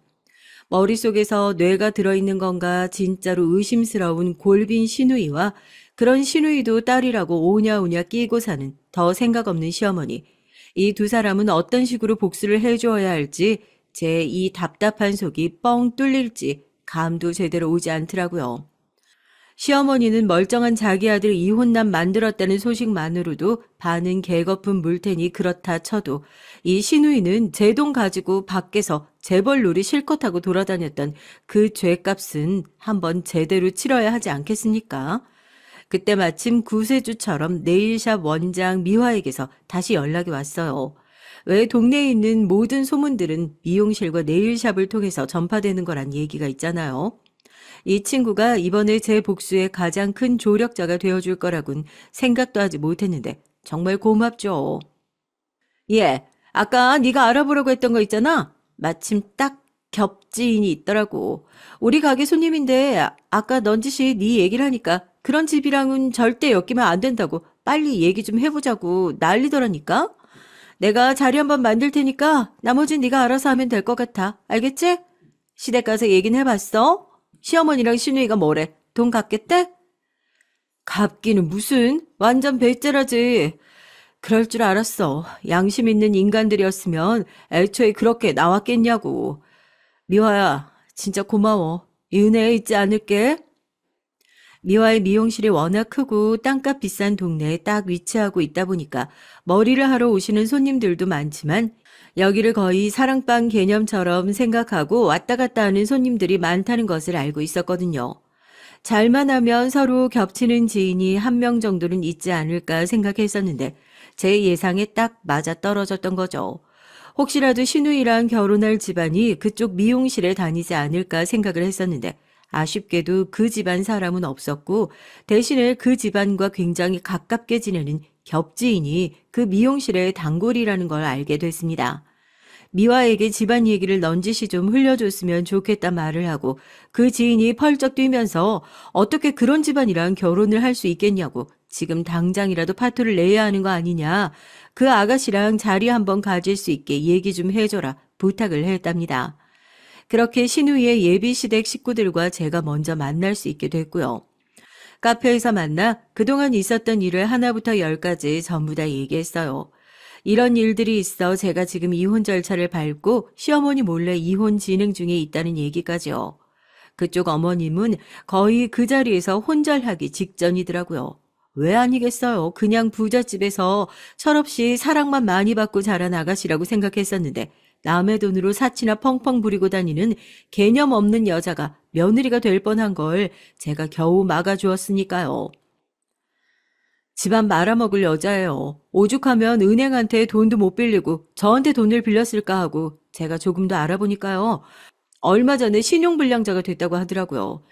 머릿속에서 뇌가 들어있는 건가 진짜로 의심스러운 골빈 시누이와 그런 시누이도 딸이라고 오냐오냐 끼고 사는 더 생각 없는 시어머니. 이 두 사람은 어떤 식으로 복수를 해주어야 할지 제 이 답답한 속이 뻥 뚫릴지 감도 제대로 오지 않더라고요. 시어머니는 멀쩡한 자기 아들 이혼남 만들었다는 소식만으로도 반은 개거품 물테니 그렇다 쳐도 이 시누이는 제 돈 가지고 밖에서 재벌놀이 실컷 하고 돌아다녔던 그 죄값은 한번 제대로 치러야 하지 않겠습니까? 그때 마침 구세주처럼 네일샵 원장 미화에게서 다시 연락이 왔어요. 왜 동네에 있는 모든 소문들은 미용실과 네일샵을 통해서 전파되는 거란 얘기가 있잖아요. 이 친구가 이번에 제 복수의 가장 큰 조력자가 되어줄 거라곤 생각도 하지 못했는데 정말 고맙죠. 예, 아까 네가 알아보라고 했던 거 있잖아. 마침 딱 겹지인이 있더라고. 우리 가게 손님인데 아까 넌지시 네 얘기를 하니까 그런 집이랑은 절대 엮이면 안 된다고 빨리 얘기 좀 해보자고 난리더라니까. 내가 자리 한번 만들 테니까 나머진 네가 알아서 하면 될 것 같아. 알겠지? 시댁 가서 얘기는 해봤어? 시어머니랑 시누이가 뭐래? 돈 갚겠대? 갚기는 무슨? 완전 배째라지. 그럴 줄 알았어. 양심 있는 인간들이었으면 애초에 그렇게 나왔겠냐고. 미화야, 진짜 고마워. 이 은혜에 잊지 않을게. 미화의 미용실이 워낙 크고 땅값 비싼 동네에 딱 위치하고 있다 보니까 머리를 하러 오시는 손님들도 많지만 여기를 거의 사랑방 개념처럼 생각하고 왔다 갔다 하는 손님들이 많다는 것을 알고 있었거든요. 잘만 하면 서로 겹치는 지인이 한 명 정도는 있지 않을까 생각했었는데 제 예상에 딱 맞아 떨어졌던 거죠. 혹시라도 신우이랑 결혼할 집안이 그쪽 미용실에 다니지 않을까 생각을 했었는데 아쉽게도 그 집안 사람은 없었고 대신에 그 집안과 굉장히 가깝게 지내는 겹지인이 그 미용실의 단골이라는 걸 알게 됐습니다. 미화에게 집안 얘기를 넌지시 좀 흘려줬으면 좋겠다 말을 하고 그 지인이 펄쩍 뛰면서 어떻게 그런 집안이랑 결혼을 할 수 있겠냐고 지금 당장이라도 파토를 내야 하는 거 아니냐. 그 아가씨랑 자리 한번 가질 수 있게 얘기 좀 해줘라 부탁을 했답니다. 그렇게 신우이의 예비시댁 식구들과 제가 먼저 만날 수 있게 됐고요. 카페에서 만나 그동안 있었던 일을 하나부터 열까지 전부 다 얘기했어요. 이런 일들이 있어 제가 지금 이혼 절차를 밟고 시어머니 몰래 이혼 진행 중에 있다는 얘기까지요. 그쪽 어머님은 거의 그 자리에서 혼절하기 직전이더라고요. 왜 아니겠어요. 그냥 부잣집에서 철없이 사랑만 많이 받고 자란 아가씨라고 생각했었는데 남의 돈으로 사치나 펑펑 부리고 다니는 개념 없는 여자가 며느리가 될 뻔한 걸 제가 겨우 막아주었으니까요. 집안 말아먹을 여자예요. 오죽하면 은행한테 돈도 못 빌리고 저한테 돈을 빌렸을까 하고 제가 조금 더 알아보니까요. 얼마 전에 신용불량자가 됐다고 하더라고요.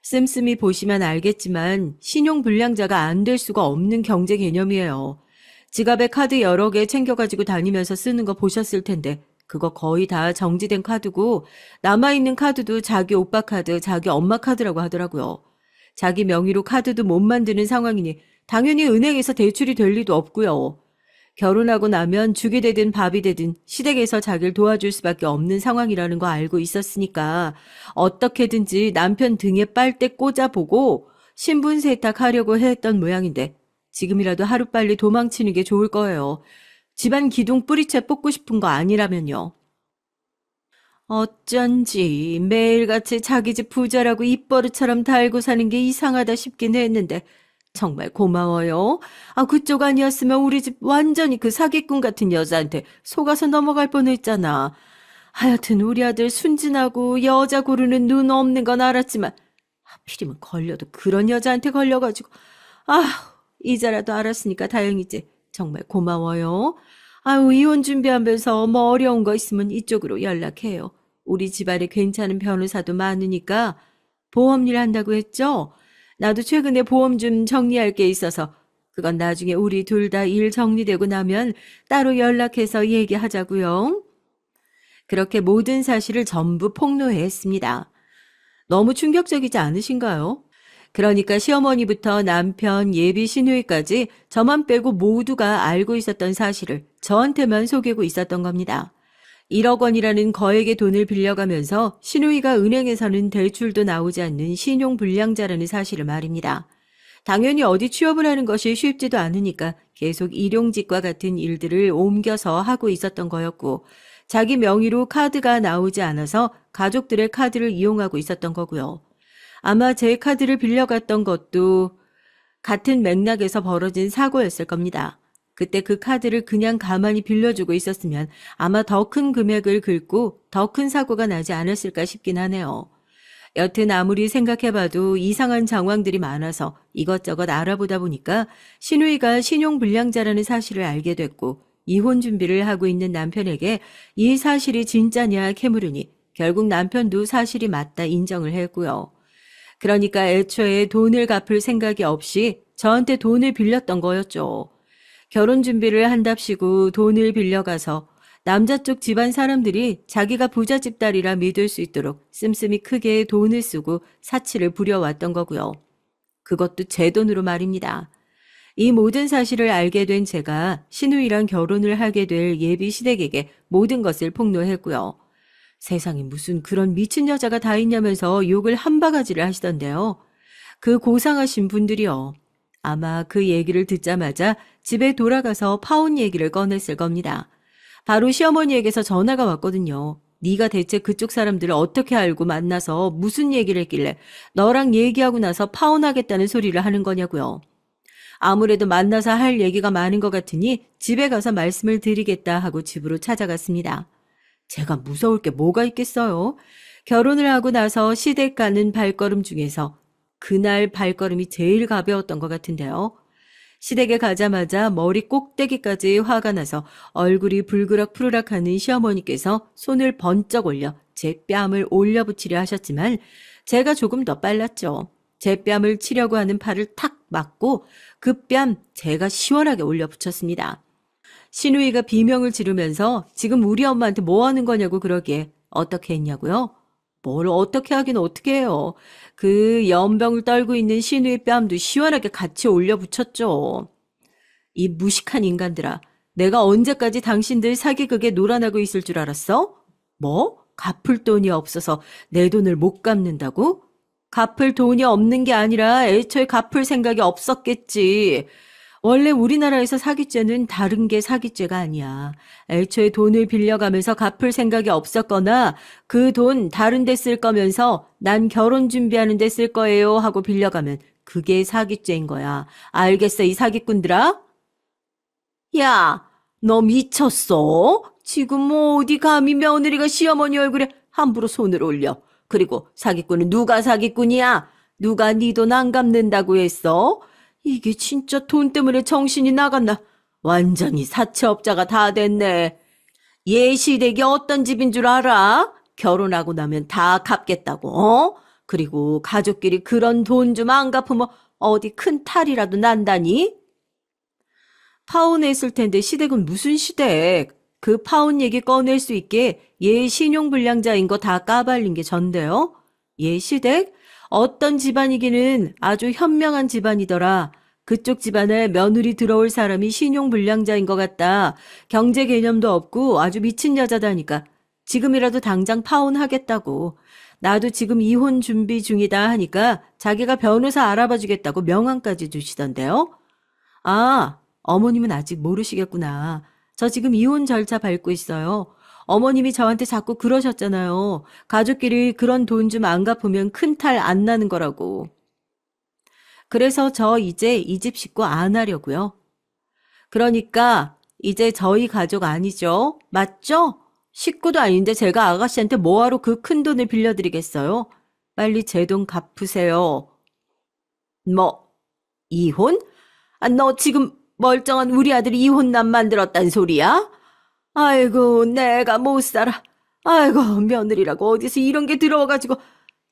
씀씀이 보시면 알겠지만 신용불량자가 안 될 수가 없는 경제 개념이에요. 지갑에 카드 여러 개 챙겨가지고 다니면서 쓰는 거 보셨을 텐데 그거 거의 다 정지된 카드고 남아있는 카드도 자기 오빠 카드, 자기 엄마 카드라고 하더라고요. 자기 명의로 카드도 못 만드는 상황이니 당연히 은행에서 대출이 될 리도 없고요. 결혼하고 나면 죽이 되든 밥이 되든 시댁에서 자기를 도와줄 수밖에 없는 상황이라는 거 알고 있었으니까 어떻게든지 남편 등에 빨대 꽂아보고 신분 세탁하려고 했던 모양인데 지금이라도 하루빨리 도망치는 게 좋을 거예요. 집안 기둥 뿌리채 뽑고 싶은 거 아니라면요. 어쩐지 매일같이 자기 집 부자라고 입버릇처럼 달고 사는 게 이상하다 싶긴 했는데 정말 고마워요. 그쪽 아니었으면 우리 집 완전히 그 사기꾼 같은 여자한테 속아서 넘어갈 뻔했잖아. 하여튼 우리 아들 순진하고 여자 고르는 눈 없는 건 알았지만 하필이면 걸려도 그런 여자한테 걸려가지고 이제라도 알았으니까 다행이지. 정말 고마워요. 이혼 준비하면서 뭐 어려운 거 있으면 이쪽으로 연락해요. 우리 집안에 괜찮은 변호사도 많으니까 보험일 한다고 했죠? 나도 최근에 보험 좀 정리할 게 있어서 그건 나중에 우리 둘 다 일 정리되고 나면 따로 연락해서 얘기하자고요. 그렇게 모든 사실을 전부 폭로했습니다. 너무 충격적이지 않으신가요? 그러니까 시어머니부터 남편, 예비 시누이까지 저만 빼고 모두가 알고 있었던 사실을 저한테만 속이고 있었던 겁니다. 1억 원이라는 거액의 돈을 빌려가면서 시누이가 은행에서는 대출도 나오지 않는 신용불량자라는 사실을 말입니다. 당연히 어디 취업을 하는 것이 쉽지도 않으니까 계속 일용직과 같은 일들을 옮겨서 하고 있었던 거였고 자기 명의로 카드가 나오지 않아서 가족들의 카드를 이용하고 있었던 거고요. 아마 제 카드를 빌려갔던 것도 같은 맥락에서 벌어진 사고였을 겁니다. 그때 그 카드를 그냥 가만히 빌려주고 있었으면 아마 더 큰 금액을 긁고 더 큰 사고가 나지 않았을까 싶긴 하네요. 여튼 아무리 생각해봐도 이상한 정황들이 많아서 이것저것 알아보다 보니까 시누이가 신용불량자라는 사실을 알게 됐고 이혼 준비를 하고 있는 남편에게 이 사실이 진짜냐 캐물으니 결국 남편도 사실이 맞다 인정을 했고요. 그러니까 애초에 돈을 갚을 생각이 없이 저한테 돈을 빌렸던 거였죠. 결혼 준비를 한답시고 돈을 빌려가서 남자 쪽 집안 사람들이 자기가 부잣집 딸이라 믿을 수 있도록 씀씀이 크게 돈을 쓰고 사치를 부려왔던 거고요. 그것도 제 돈으로 말입니다. 이 모든 사실을 알게 된 제가 신우이랑 결혼을 하게 될 예비 시댁에게 모든 것을 폭로했고요. 세상에 무슨 그런 미친 여자가 다 있냐면서 욕을 한 바가지를 하시던데요. 그 고상하신 분들이요. 아마 그 얘기를 듣자마자 집에 돌아가서 파혼 얘기를 꺼냈을 겁니다. 바로 시어머니에게서 전화가 왔거든요. 네가 대체 그쪽 사람들을 어떻게 알고 만나서 무슨 얘기를 했길래 너랑 얘기하고 나서 파혼하겠다는 소리를 하는 거냐고요. 아무래도 만나서 할 얘기가 많은 것 같으니 집에 가서 말씀을 드리겠다 하고 집으로 찾아갔습니다. 제가 무서울 게 뭐가 있겠어요? 결혼을 하고 나서 시댁 가는 발걸음 중에서 그날 발걸음이 제일 가벼웠던 것 같은데요. 시댁에 가자마자 머리 꼭대기까지 화가 나서 얼굴이 불그락푸르락 하는 시어머니께서 손을 번쩍 올려 제 뺨을 올려붙이려 하셨지만 제가 조금 더 빨랐죠. 제 뺨을 치려고 하는 팔을 탁 맞고 그 뺨 제가 시원하게 올려붙였습니다. 시누이가 비명을 지르면서 지금 우리 엄마한테 뭐 하는 거냐고 그러기에 어떻게 했냐고요? 뭘 어떻게 하긴 어떻게 해요. 그 연병을 떨고 있는 시누이 뺨도 시원하게 같이 올려붙였죠. 이 무식한 인간들아. 내가 언제까지 당신들 사기극에 놀아나고 있을 줄 알았어? 뭐? 갚을 돈이 없어서 내 돈을 못 갚는다고? 갚을 돈이 없는 게 아니라 애초에 갚을 생각이 없었겠지. 원래 우리나라에서 사기죄는 다른 게 사기죄가 아니야. 애초에 돈을 빌려가면서 갚을 생각이 없었거나 그 돈 다른 데 쓸 거면서 난 결혼 준비하는 데 쓸 거예요 하고 빌려가면 그게 사기죄인 거야. 알겠어, 이 사기꾼들아? 야, 너 미쳤어? 지금 뭐 어디 감히 며느리가 시어머니 얼굴에 함부로 손을 올려. 그리고 사기꾼은 누가 사기꾼이야? 누가 네 돈 안 갚는다고 했어? 이게 진짜 돈 때문에 정신이 나갔나? 완전히 사채업자가 다 됐네. 얘 시댁이 어떤 집인 줄 알아? 결혼하고 나면 다 갚겠다고, 어? 그리고 가족끼리 그런 돈 좀 안 갚으면 어디 큰 탈이라도 난다니? 파혼했을 텐데 시댁은 무슨 시댁? 그 파혼 얘기 꺼낼 수 있게 얘 신용불량자인 거 다 까발린 게 전데요? 얘 시댁? 어떤 집안이기는 아주 현명한 집안이더라. 그쪽 집안에 며느리 들어올 사람이 신용불량자인 것 같다. 경제 개념도 없고 아주 미친 여자다니까. 지금이라도 당장 파혼하겠다고. 나도 지금 이혼 준비 중이다 하니까 자기가 변호사 알아봐 주겠다고 명함까지 주시던데요. 아, 어머님은 아직 모르시겠구나. 저 지금 이혼 절차 밟고 있어요. 어머님이 저한테 자꾸 그러셨잖아요. 가족끼리 그런 돈 좀 안 갚으면 큰 탈 안 나는 거라고. 그래서 저 이제 이 집 식구 안 하려고요. 그러니까 이제 저희 가족 아니죠? 맞죠? 식구도 아닌데 제가 아가씨한테 뭐하러 그 큰 돈을 빌려드리겠어요? 빨리 제 돈 갚으세요. 뭐, 이혼? 아, 너 지금 멀쩡한 우리 아들이 이혼남 만들었단 소리야? 아이고, 내가 못 살아. 아이고, 며느리라고 어디서 이런 게 들어와가지고.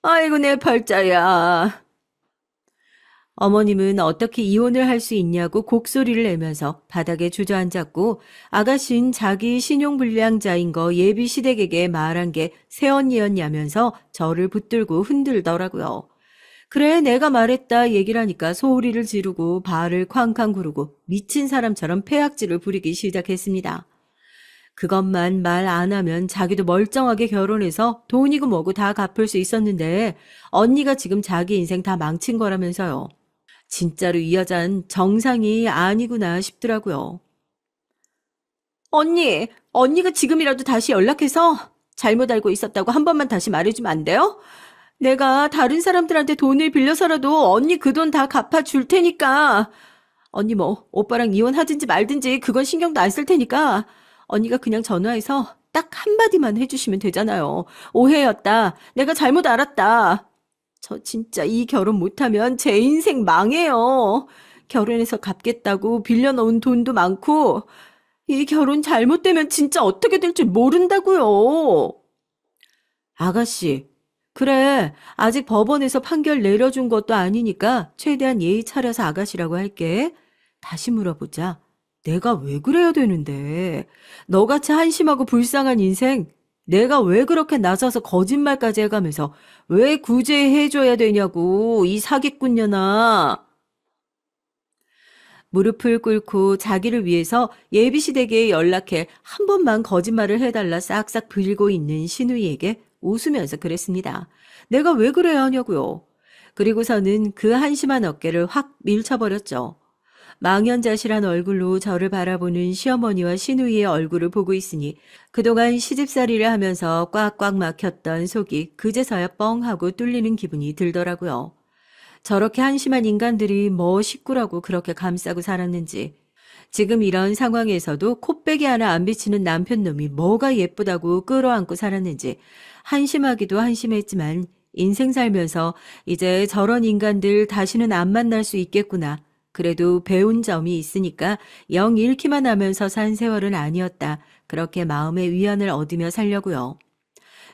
아이고, 내 팔자야. 어머님은 어떻게 이혼을 할 수 있냐고 곡소리를 내면서 바닥에 주저앉았고 아가씨는 자기 신용불량자인 거 예비 시댁에게 말한 게 새언니였냐면서 저를 붙들고 흔들더라고요. 그래, 내가 말했다 얘기를 하니까 소리를 지르고 발을 쾅쾅 구르고 미친 사람처럼 패악질을 부리기 시작했습니다. 그것만 말 안 하면 자기도 멀쩡하게 결혼해서 돈이고 뭐고 다 갚을 수 있었는데 언니가 지금 자기 인생 다 망친 거라면서요. 진짜로 이 여잔 정상이 아니구나 싶더라고요. 언니가 지금이라도 다시 연락해서 잘못 알고 있었다고 한 번만 다시 말해주면 안 돼요? 내가 다른 사람들한테 돈을 빌려서라도 언니 그 돈 다 갚아줄 테니까. 언니 뭐 오빠랑 이혼하든지 말든지 그건 신경도 안 쓸 테니까 언니가 그냥 전화해서 딱 한마디만 해주시면 되잖아요. 오해였다. 내가 잘못 알았다. 저 진짜 이 결혼 못하면 제 인생 망해요. 결혼해서 갚겠다고 빌려놓은 돈도 많고 이 결혼 잘못되면 진짜 어떻게 될 줄 모른다고요. 아가씨, 그래. 아직 법원에서 판결 내려준 것도 아니니까 최대한 예의 차려서 아가씨라고 할게. 다시 물어보자. 내가 왜 그래야 되는데? 너같이 한심하고 불쌍한 인생, 내가 왜 그렇게 나서서 거짓말까지 해가면서 왜 구제해줘야 되냐고, 이 사기꾼녀나. 무릎을 꿇고 자기를 위해서 예비시댁에 연락해 한 번만 거짓말을 해달라 싹싹 빌고 있는 신우이에게 웃으면서 그랬습니다. 내가 왜 그래야 하냐고요. 그리고서는 그 한심한 어깨를 확 밀쳐버렸죠. 망연자실한 얼굴로 저를 바라보는 시어머니와 시누이의 얼굴을 보고 있으니 그동안 시집살이를 하면서 꽉꽉 막혔던 속이 그제서야 뻥 하고 뚫리는 기분이 들더라고요. 저렇게 한심한 인간들이 뭐 식구라고 그렇게 감싸고 살았는지. 지금 이런 상황에서도 코빼기 하나 안 비치는 남편 놈이 뭐가 예쁘다고 끌어안고 살았는지 한심하기도 한심했지만 인생 살면서 이제 저런 인간들 다시는 안 만날 수 있겠구나. 그래도 배운 점이 있으니까 영 잃기만 하면서 산 세월은 아니었다. 그렇게 마음의 위안을 얻으며 살려고요.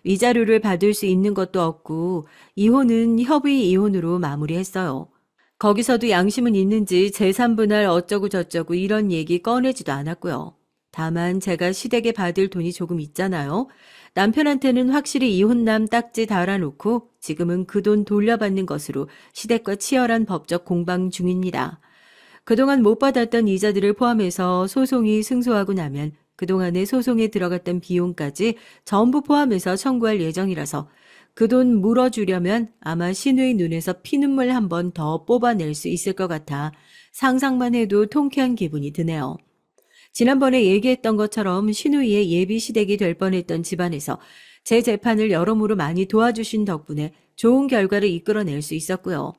위자료를 받을 수 있는 것도 없고 이혼은 협의 이혼으로 마무리했어요. 거기서도 양심은 있는지 재산분할 어쩌고 저쩌고 이런 얘기 꺼내지도 않았고요. 다만 제가 시댁에 받을 돈이 조금 있잖아요. 남편한테는 확실히 이혼남 딱지 달아놓고 지금은 그 돈 돌려받는 것으로 시댁과 치열한 법적 공방 중입니다. 그동안 못 받았던 이자들을 포함해서 소송이 승소하고 나면 그동안의 소송에 들어갔던 비용까지 전부 포함해서 청구할 예정이라서 그 돈 물어주려면 아마 신우의 눈에서 피눈물 한 번 더 뽑아낼 수 있을 것 같아 상상만 해도 통쾌한 기분이 드네요. 지난번에 얘기했던 것처럼 신우이의 예비 시댁이 될 뻔했던 집안에서 제 재판을 여러모로 많이 도와주신 덕분에 좋은 결과를 이끌어낼 수 있었고요.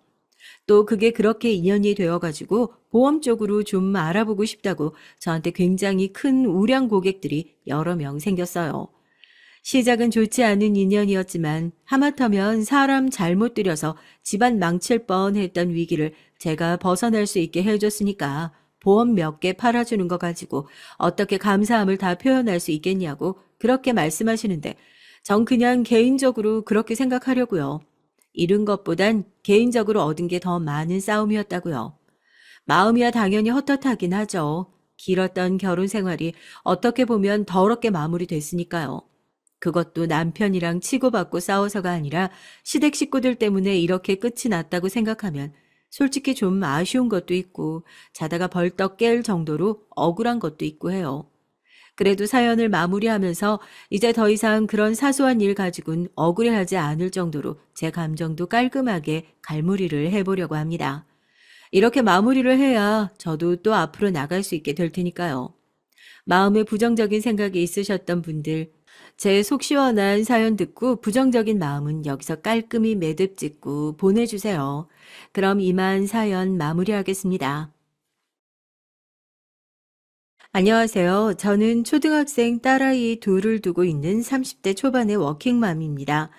또 그게 그렇게 인연이 되어가지고 보험 쪽으로 좀 알아보고 싶다고 저한테 굉장히 큰 우량 고객들이 여러 명 생겼어요. 시작은 좋지 않은 인연이었지만 하마터면 사람 잘못 들여서 집안 망칠 뻔했던 위기를 제가 벗어날 수 있게 해줬으니까 보험 몇 개 팔아주는 거 가지고 어떻게 감사함을 다 표현할 수 있겠냐고 그렇게 말씀하시는데 전 그냥 개인적으로 그렇게 생각하려고요. 잃은 것보단 개인적으로 얻은 게 더 많은 싸움이었다고요. 마음이야 당연히 헛헛하긴 하죠. 길었던 결혼 생활이 어떻게 보면 더럽게 마무리됐으니까요. 그것도 남편이랑 치고받고 싸워서가 아니라 시댁 식구들 때문에 이렇게 끝이 났다고 생각하면 솔직히 좀 아쉬운 것도 있고 자다가 벌떡 깰 정도로 억울한 것도 있고 해요. 그래도 사연을 마무리하면서 이제 더 이상 그런 사소한 일 가지고는 억울해하지 않을 정도로 제 감정도 깔끔하게 갈무리를 해보려고 합니다. 이렇게 마무리를 해야 저도 또 앞으로 나갈 수 있게 될 테니까요. 마음에 부정적인 생각이 있으셨던 분들, 제 속 시원한 사연 듣고 부정적인 마음은 여기서 깔끔히 매듭 짓고 보내주세요. 그럼 이만 사연 마무리하겠습니다. 안녕하세요. 저는 초등학생 딸아이 둘을 두고 있는 30대 초반의 워킹맘입니다.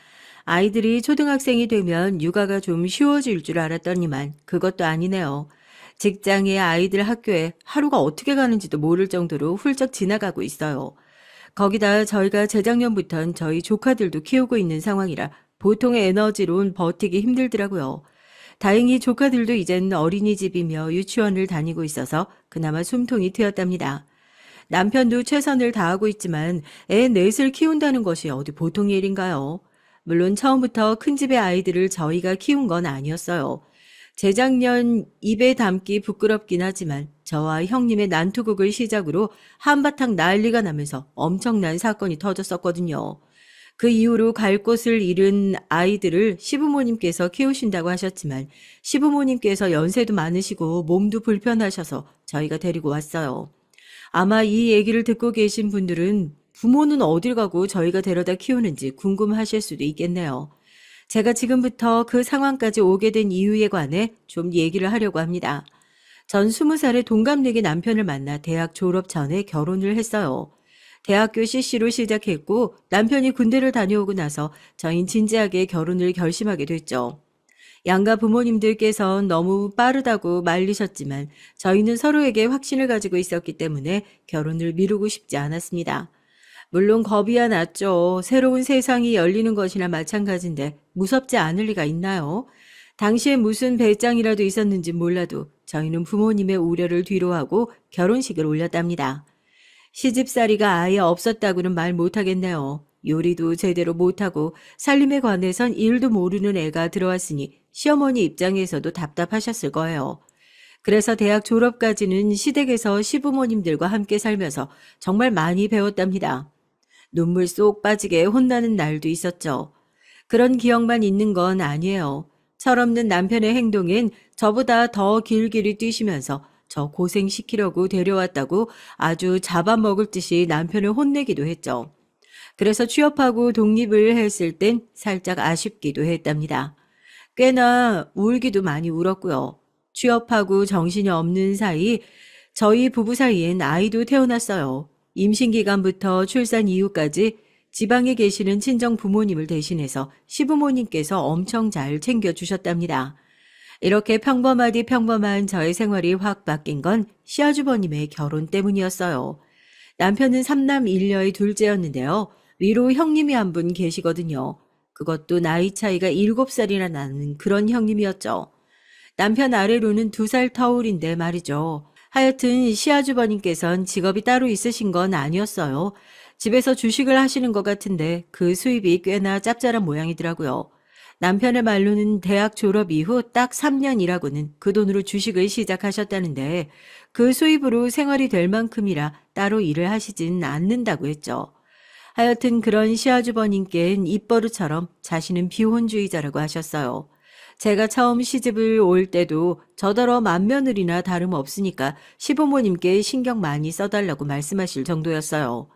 아이들이 초등학생이 되면 육아가 좀 쉬워질 줄 알았더니만 그것도 아니네요. 직장에 아이들 학교에 하루가 어떻게 가는지도 모를 정도로 훌쩍 지나가고 있어요. 거기다 저희가 재작년부턴 저희 조카들도 키우고 있는 상황이라 보통의 에너지로는 버티기 힘들더라고요. 다행히 조카들도 이젠 어린이집이며 유치원을 다니고 있어서 그나마 숨통이 트였답니다. 남편도 최선을 다하고 있지만 애 넷을 키운다는 것이 어디 보통 일인가요? 물론 처음부터 큰 집의 아이들을 저희가 키운 건 아니었어요. 재작년 입에 담기 부끄럽긴 하지만 저와 형님의 난투극을 시작으로 한바탕 난리가 나면서 엄청난 사건이 터졌었거든요. 그 이후로 갈 곳을 잃은 아이들을 시부모님께서 키우신다고 하셨지만 시부모님께서 연세도 많으시고 몸도 불편하셔서 저희가 데리고 왔어요. 아마 이 얘기를 듣고 계신 분들은 부모는 어딜 가고 저희가 데려다 키우는지 궁금하실 수도 있겠네요. 제가 지금부터 그 상황까지 오게 된 이유에 관해 좀 얘기를 하려고 합니다. 전 20살의 동갑내기 남편을 만나 대학 졸업 전에 결혼을 했어요. 대학교 CC로 시작했고 남편이 군대를 다녀오고 나서 저희는 진지하게 결혼을 결심하게 됐죠. 양가 부모님들께선 너무 빠르다고 말리셨지만 저희는 서로에게 확신을 가지고 있었기 때문에 결혼을 미루고 싶지 않았습니다. 물론 겁이야 났죠. 새로운 세상이 열리는 것이나 마찬가지인데 무섭지 않을 리가 있나요? 당시에 무슨 배짱이라도 있었는지 몰라도 저희는 부모님의 우려를 뒤로하고 결혼식을 올렸답니다. 시집살이가 아예 없었다고는 말 못하겠네요. 요리도 제대로 못하고 살림에 관해선 일도 모르는 애가 들어왔으니 시어머니 입장에서도 답답하셨을 거예요. 그래서 대학 졸업까지는 시댁에서 시부모님들과 함께 살면서 정말 많이 배웠답니다. 눈물 쏙 빠지게 혼나는 날도 있었죠. 그런 기억만 있는 건 아니에요. 철없는 남편의 행동엔 저보다 더 길길이 뛰시면서 저 고생시키려고 데려왔다고 아주 잡아먹을 듯이 남편을 혼내기도 했죠. 그래서 취업하고 독립을 했을 땐 살짝 아쉽기도 했답니다. 꽤나 울기도 많이 울었고요. 취업하고 정신이 없는 사이 저희 부부 사이엔 아이도 태어났어요. 임신 기간부터 출산 이후까지 지방에 계시는 친정 부모님을 대신해서 시부모님께서 엄청 잘 챙겨주셨답니다. 이렇게 평범하디 평범한 저의 생활이 확 바뀐 건 시아주버님의 결혼 때문이었어요. 남편은 삼남 일녀의 둘째였는데요. 위로 형님이 한 분 계시거든요. 그것도 나이 차이가 7살이나 나는 그런 형님이었죠. 남편 아래로는 2살 터울인데 말이죠. 하여튼 시아주버님께선 직업이 따로 있으신 건 아니었어요. 집에서 주식을 하시는 것 같은데 그 수입이 꽤나 짭짤한 모양이더라고요. 남편의 말로는 대학 졸업 이후 딱 3년 일하고는 그 돈으로 주식을 시작하셨다는데 그 수입으로 생활이 될 만큼이라 따로 일을 하시진 않는다고 했죠. 하여튼 그런 시아주버님께는 입버릇처럼 자신은 비혼주의자라고 하셨어요. 제가 처음 시집을 올 때도 저더러 맏며느리나 다름없으니까 시부모님께 신경 많이 써달라고 말씀하실 정도였어요.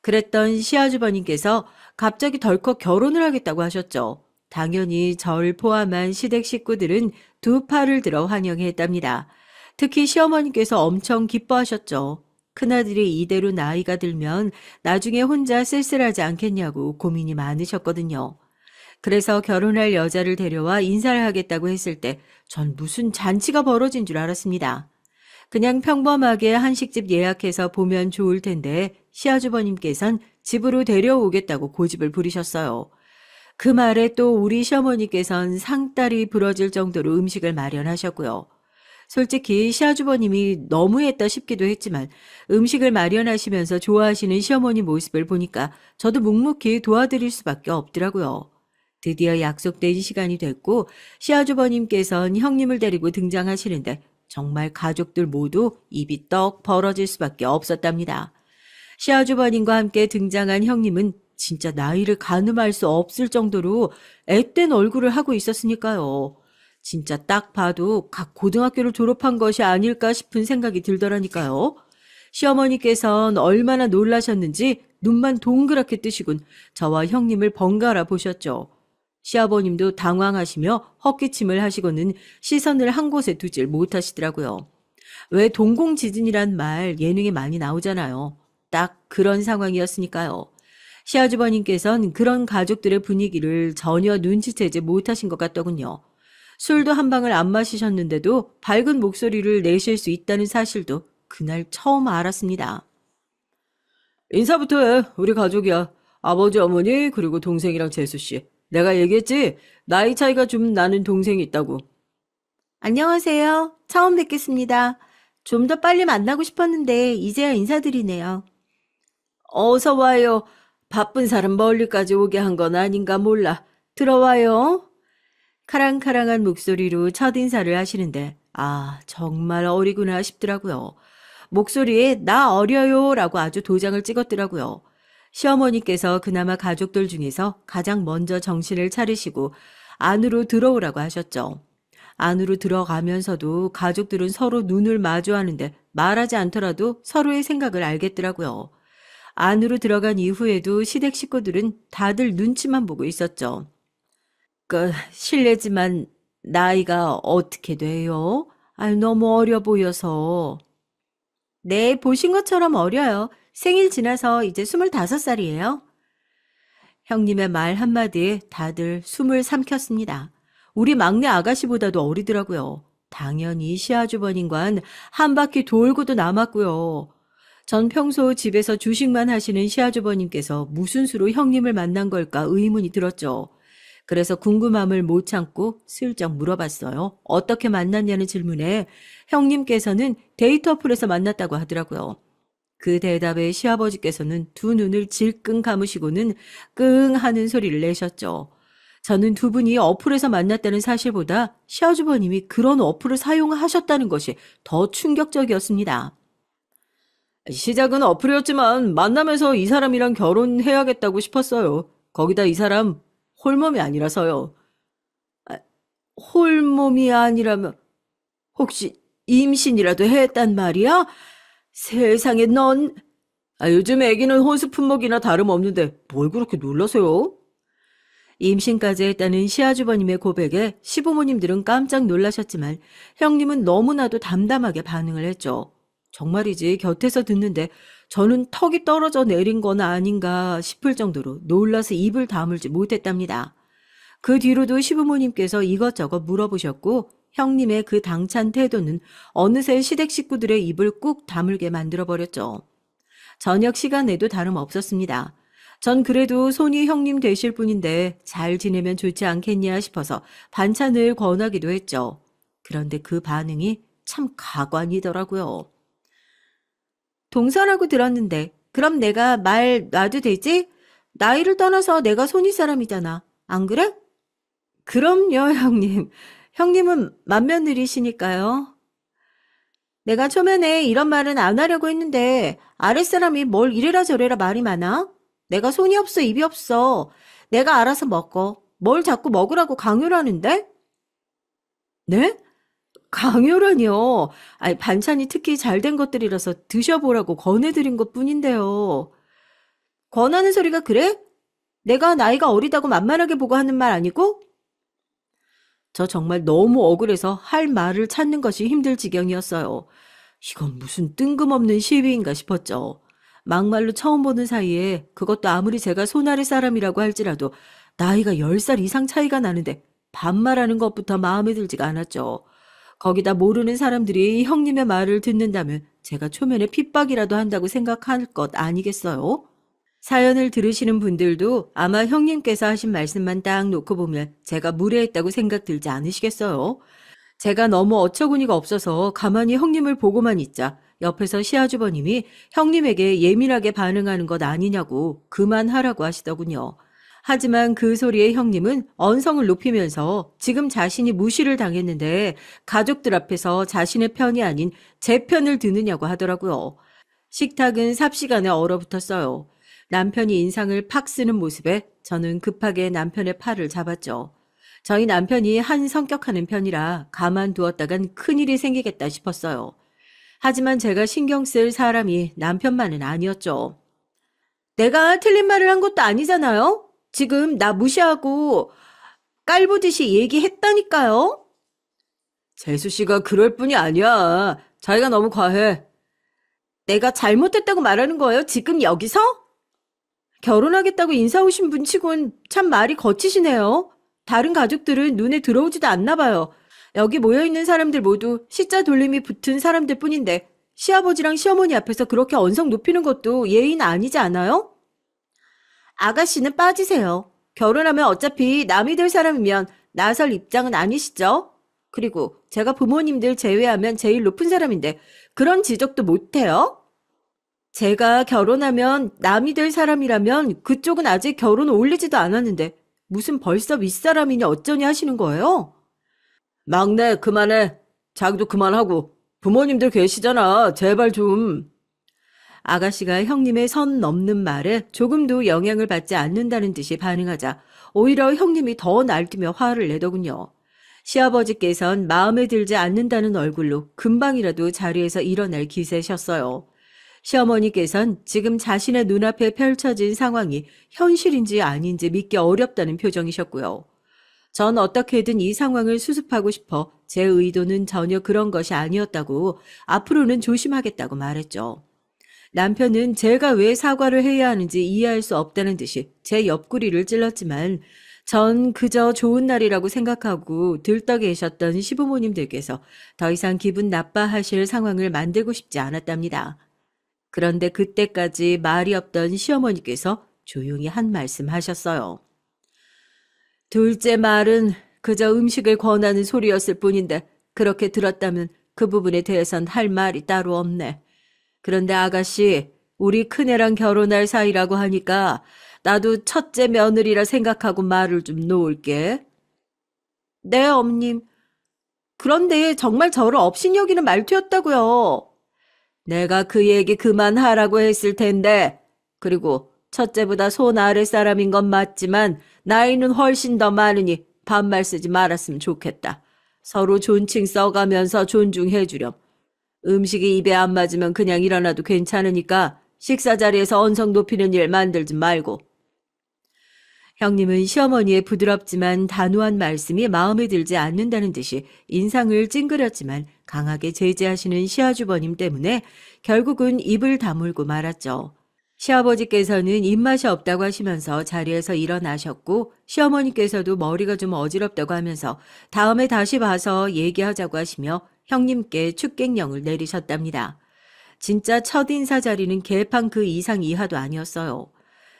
그랬던 시아주버님께서 갑자기 덜컥 결혼을 하겠다고 하셨죠. 당연히 절 포함한 시댁 식구들은 두 팔을 들어 환영했답니다. 특히 시어머니께서 엄청 기뻐하셨죠. 큰아들이 이대로 나이가 들면 나중에 혼자 쓸쓸하지 않겠냐고 고민이 많으셨거든요. 그래서 결혼할 여자를 데려와 인사를 하겠다고 했을 때 전 무슨 잔치가 벌어진 줄 알았습니다. 그냥 평범하게 한식집 예약해서 보면 좋을 텐데 시아주버님께선 집으로 데려오겠다고 고집을 부리셨어요. 그 말에 또 우리 시어머니께선 상다리 부러질 정도로 음식을 마련하셨고요. 솔직히 시아주버님이 너무했다 싶기도 했지만 음식을 마련하시면서 좋아하시는 시어머니 모습을 보니까 저도 묵묵히 도와드릴 수밖에 없더라고요. 드디어 약속된 시간이 됐고 시아주버님께선 형님을 데리고 등장하시는데 정말 가족들 모두 입이 떡 벌어질 수밖에 없었답니다. 시아주버님과 함께 등장한 형님은 진짜 나이를 가늠할 수 없을 정도로 앳된 얼굴을 하고 있었으니까요. 진짜 딱 봐도 각 고등학교를 졸업한 것이 아닐까 싶은 생각이 들더라니까요. 시어머니께서는 얼마나 놀라셨는지 눈만 동그랗게 뜨시곤 저와 형님을 번갈아 보셨죠. 시아버님도 당황하시며 헛기침을 하시고는 시선을 한 곳에 두질 못하시더라고요. 왜 동공지진이란 말 예능에 많이 나오잖아요. 딱 그런 상황이었으니까요. 시아주버님께서는 그런 가족들의 분위기를 전혀 눈치채지 못하신 것 같더군요. 술도 한 방울 안 마시셨는데도 밝은 목소리를 내실 수 있다는 사실도 그날 처음 알았습니다. 인사부터 해. 우리 가족이야. 아버지, 어머니, 그리고 동생이랑 재수씨. 내가 얘기했지? 나이 차이가 좀 나는 동생이 있다고. 안녕하세요. 처음 뵙겠습니다. 좀 더 빨리 만나고 싶었는데 이제야 인사드리네요. 어서 와요. 바쁜 사람 멀리까지 오게 한 건 아닌가 몰라. 들어와요. 카랑카랑한 목소리로 첫인사를 하시는데 정말 어리구나 싶더라고요. 목소리에 나 어려요 라고 아주 도장을 찍었더라고요. 시어머니께서 그나마 가족들 중에서 가장 먼저 정신을 차리시고 안으로 들어오라고 하셨죠. 안으로 들어가면서도 가족들은 서로 눈을 마주하는데 말하지 않더라도 서로의 생각을 알겠더라고요. 안으로 들어간 이후에도 시댁 식구들은 다들 눈치만 보고 있었죠. 실례지만 나이가 어떻게 돼요? 너무 어려 보여서. 네, 보신 것처럼 어려요. 생일 지나서 이제 25살이에요. 형님의 말 한마디에 다들 숨을 삼켰습니다. 우리 막내 아가씨보다도 어리더라고요. 당연히 시아주버님과는 한 바퀴 돌고도 남았고요. 전 평소 집에서 주식만 하시는 시아주버님께서 무슨 수로 형님을 만난 걸까 의문이 들었죠. 그래서 궁금함을 못 참고 슬쩍 물어봤어요. 어떻게 만났냐는 질문에 형님께서는 데이트 어플에서 만났다고 하더라고요. 그 대답에 시아버지께서는 두 눈을 질끈 감으시고는 끙 하는 소리를 내셨죠. 저는 두 분이 어플에서 만났다는 사실보다 시아주버님이 그런 어플을 사용하셨다는 것이 더 충격적이었습니다. 시작은 어플이었지만 만나면서 이 사람이랑 결혼해야겠다고 싶었어요. 거기다 이 사람 홀몸이 아니라서요. 홀몸이 아니라면 혹시 임신이라도 했단 말이야? 세상에 넌... 요즘 애기는 혼수 품목이나 다름없는데 뭘 그렇게 놀라세요? 임신까지 했다는 시아주버님의 고백에 시부모님들은 깜짝 놀라셨지만 형님은 너무나도 담담하게 반응을 했죠. 정말이지 곁에서 듣는데 저는 턱이 떨어져 내린 건 아닌가 싶을 정도로 놀라서 입을 다물지 못했답니다. 그 뒤로도 시부모님께서 이것저것 물어보셨고 형님의 그 당찬 태도는 어느새 시댁 식구들의 입을 꾹 다물게 만들어버렸죠. 저녁 시간에도 다름없었습니다. 전 그래도 손이 형님 되실 분인데 잘 지내면 좋지 않겠냐 싶어서 반찬을 권하기도 했죠. 그런데 그 반응이 참 가관이더라고요. 동서라고 들었는데 그럼 내가 말 놔도 되지? 나이를 떠나서 내가 손이 사람이잖아. 안 그래? 그럼요, 형님. 형님은 맏며느리시니까요. 내가 초면에 이런 말은 안 하려고 했는데 아랫사람이 뭘 이래라 저래라 말이 많아? 내가 손이 없어 입이 없어. 내가 알아서 먹어. 뭘 자꾸 먹으라고 강요를 하는데? 네? 강요라니요. 아니, 반찬이 특히 잘 된 것들이라서 드셔보라고 권해드린 것뿐인데요. 권하는 소리가 그래? 내가 나이가 어리다고 만만하게 보고 하는 말 아니고? 저 정말 너무 억울해서 할 말을 찾는 것이 힘들 지경이었어요. 이건 무슨 뜬금없는 시비인가 싶었죠. 막말로 처음 보는 사이에 그것도 아무리 제가 손아래 사람이라고 할지라도 나이가 10살 이상 차이가 나는데 반말하는 것부터 마음에 들지가 않았죠. 거기다 모르는 사람들이 형님의 말을 듣는다면 제가 초면에 핍박이라도 한다고 생각할 것 아니겠어요? 사연을 들으시는 분들도 아마 형님께서 하신 말씀만 딱 놓고 보면 제가 무례했다고 생각 들지 않으시겠어요? 제가 너무 어처구니가 없어서 가만히 형님을 보고만 있자 옆에서 시아주버님이 형님에게 예민하게 반응하는 것 아니냐고 그만하라고 하시더군요. 하지만 그 소리에 형님은 언성을 높이면서 지금 자신이 무시를 당했는데 가족들 앞에서 자신의 편이 아닌 제 편을 드느냐고 하더라고요. 식탁은 삽시간에 얼어붙었어요. 남편이 인상을 팍 쓰는 모습에 저는 급하게 남편의 팔을 잡았죠. 저희 남편이 한 성격하는 편이라 가만두었다간 큰일이 생기겠다 싶었어요. 하지만 제가 신경 쓸 사람이 남편만은 아니었죠. 내가 틀린 말을 한 것도 아니잖아요? 지금 나 무시하고 깔보듯이 얘기했다니까요? 재수 씨가 그럴 뿐이 아니야. 자기가 너무 과해. 내가 잘못했다고 말하는 거예요? 지금 여기서? 결혼하겠다고 인사 오신 분 치곤 참 말이 거치시네요. 다른 가족들은 눈에 들어오지도 않나 봐요. 여기 모여있는 사람들 모두 시자 돌림이 붙은 사람들 뿐인데 시아버지랑 시어머니 앞에서 그렇게 언성 높이는 것도 예의는 아니지 않아요? 아가씨는 빠지세요. 결혼하면 어차피 남이 될 사람이면 나설 입장은 아니시죠? 그리고 제가 부모님들 제외하면 제일 높은 사람인데 그런 지적도 못해요? 제가 결혼하면 남이 될 사람이라면 그쪽은 아직 결혼을 올리지도 않았는데 무슨 벌써 윗사람이니 어쩌니 하시는 거예요? 막내 그만해. 자기도 그만하고 부모님들 계시잖아. 제발 좀. 아가씨가 형님의 선 넘는 말에 조금도 영향을 받지 않는다는 듯이 반응하자 오히려 형님이 더 날뛰며 화를 내더군요. 시아버지께선 마음에 들지 않는다는 얼굴로 금방이라도 자리에서 일어날 기세셨어요. 시어머니께선 지금 자신의 눈앞에 펼쳐진 상황이 현실인지 아닌지 믿기 어렵다는 표정이셨고요. 전 어떻게든 이 상황을 수습하고 싶어 제 의도는 전혀 그런 것이 아니었다고 앞으로는 조심하겠다고 말했죠. 남편은 제가 왜 사과를 해야 하는지 이해할 수 없다는 듯이 제 옆구리를 찔렀지만 전 그저 좋은 날이라고 생각하고 들떠 계셨던 시부모님들께서 더 이상 기분 나빠하실 상황을 만들고 싶지 않았답니다. 그런데 그때까지 말이 없던 시어머니께서 조용히 한 말씀 하셨어요. 둘째 말은 그저 음식을 권하는 소리였을 뿐인데 그렇게 들었다면 그 부분에 대해선 할 말이 따로 없네. 그런데 아가씨, 우리 큰애랑 결혼할 사이라고 하니까 나도 첫째 며느리라 생각하고 말을 좀 놓을게. 네, 엄님. 그런데 정말 저를 업신여기는 말투였다고요. 내가 그 얘기 그만하라고 했을 텐데. 그리고 첫째보다 손 아래 사람인 건 맞지만 나이는 훨씬 더 많으니 반말 쓰지 말았으면 좋겠다. 서로 존칭 써가면서 존중해주렴. 음식이 입에 안 맞으면 그냥 일어나도 괜찮으니까 식사 자리에서 언성 높이는 일 만들지 말고. 형님은 시어머니의 부드럽지만 단호한 말씀이 마음에 들지 않는다는 듯이 인상을 찡그렸지만 강하게 제지하시는 시아주버님 때문에 결국은 입을 다물고 말았죠. 시아버지께서는 입맛이 없다고 하시면서 자리에서 일어나셨고 시어머니께서도 머리가 좀 어지럽다고 하면서 다음에 다시 봐서 얘기하자고 하시며 형님께 축객령을 내리셨답니다. 진짜 첫인사 자리는 개판 그 이상 이하도 아니었어요.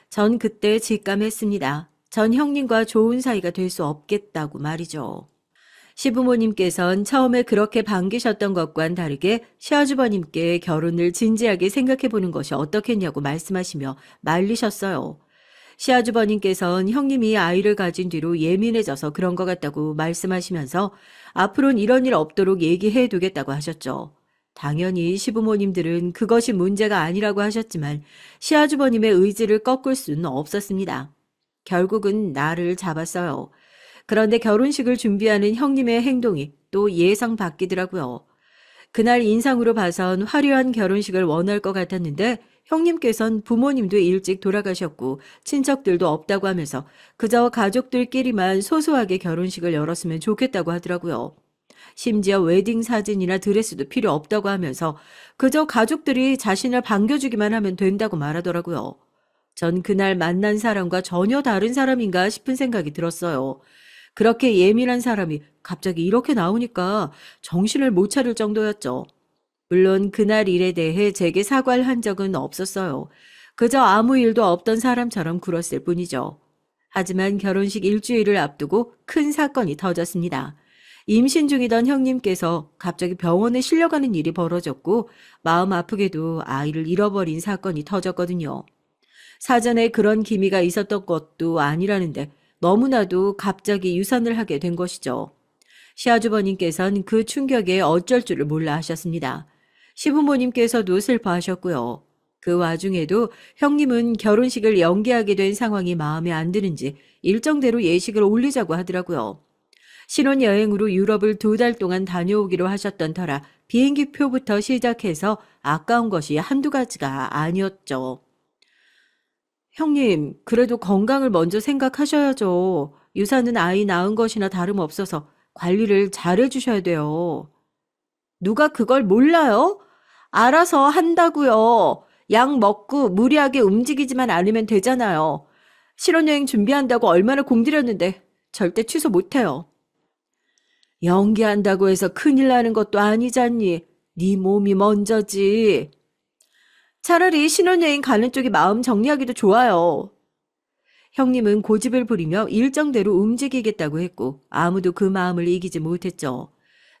전 그때 직감했습니다. 전 형님과 좋은 사이가 될 수 없겠다고 말이죠. 시부모님께선 처음에 그렇게 반기셨던 것과는 다르게 시아주버님께 결혼을 진지하게 생각해보는 것이 어떻겠냐고 말씀하시며 말리셨어요. 시아주버님께선 형님이 아이를 가진 뒤로 예민해져서 그런 것 같다고 말씀하시면서 앞으로는 이런 일 없도록 얘기해두겠다고 하셨죠. 당연히 시부모님들은 그것이 문제가 아니라고 하셨지만 시아주버님의 의지를 꺾을 수는 없었습니다. 결국은 나를 잡았어요. 그런데 결혼식을 준비하는 형님의 행동이 또 예상 밖이더라고요. 그날 인상으로 봐선 화려한 결혼식을 원할 것 같았는데 형님께선 부모님도 일찍 돌아가셨고 친척들도 없다고 하면서 그저 가족들끼리만 소소하게 결혼식을 열었으면 좋겠다고 하더라고요. 심지어 웨딩 사진이나 드레스도 필요 없다고 하면서 그저 가족들이 자신을 반겨주기만 하면 된다고 말하더라고요. 전 그날 만난 사람과 전혀 다른 사람인가 싶은 생각이 들었어요. 그렇게 예민한 사람이 갑자기 이렇게 나오니까 정신을 못 차릴 정도였죠. 물론 그날 일에 대해 제게 사과를 한 적은 없었어요. 그저 아무 일도 없던 사람처럼 굴었을 뿐이죠. 하지만 결혼식 일주일을 앞두고 큰 사건이 터졌습니다. 임신 중이던 형님께서 갑자기 병원에 실려가는 일이 벌어졌고 마음 아프게도 아이를 잃어버린 사건이 터졌거든요. 사전에 그런 기미가 있었던 것도 아니라는데 너무나도 갑자기 유산을 하게 된 것이죠. 시아주버님께서는 그 충격에 어쩔 줄을 몰라 하셨습니다. 시부모님께서도 슬퍼하셨고요. 그 와중에도 형님은 결혼식을 연기하게 된 상황이 마음에 안 드는지 일정대로 예식을 올리자고 하더라고요. 신혼여행으로 유럽을 2달 동안 다녀오기로 하셨던 터라 비행기표부터 시작해서 아까운 것이 한두 가지가 아니었죠. 형님, 그래도 건강을 먼저 생각하셔야죠. 유산은 아이 낳은 것이나 다름없어서 관리를 잘해 주셔야 돼요. 누가 그걸 몰라요? 알아서 한다고요. 약 먹고 무리하게 움직이지만 않으면 되잖아요. 신혼여행 준비한다고 얼마나 공들였는데 절대 취소 못해요. 연기한다고 해서 큰일 나는 것도 아니잖니. 네 몸이 먼저지. 차라리 신혼여행 가는 쪽이 마음 정리하기도 좋아요. 형님은 고집을 부리며 일정대로 움직이겠다고 했고 아무도 그 마음을 이기지 못했죠.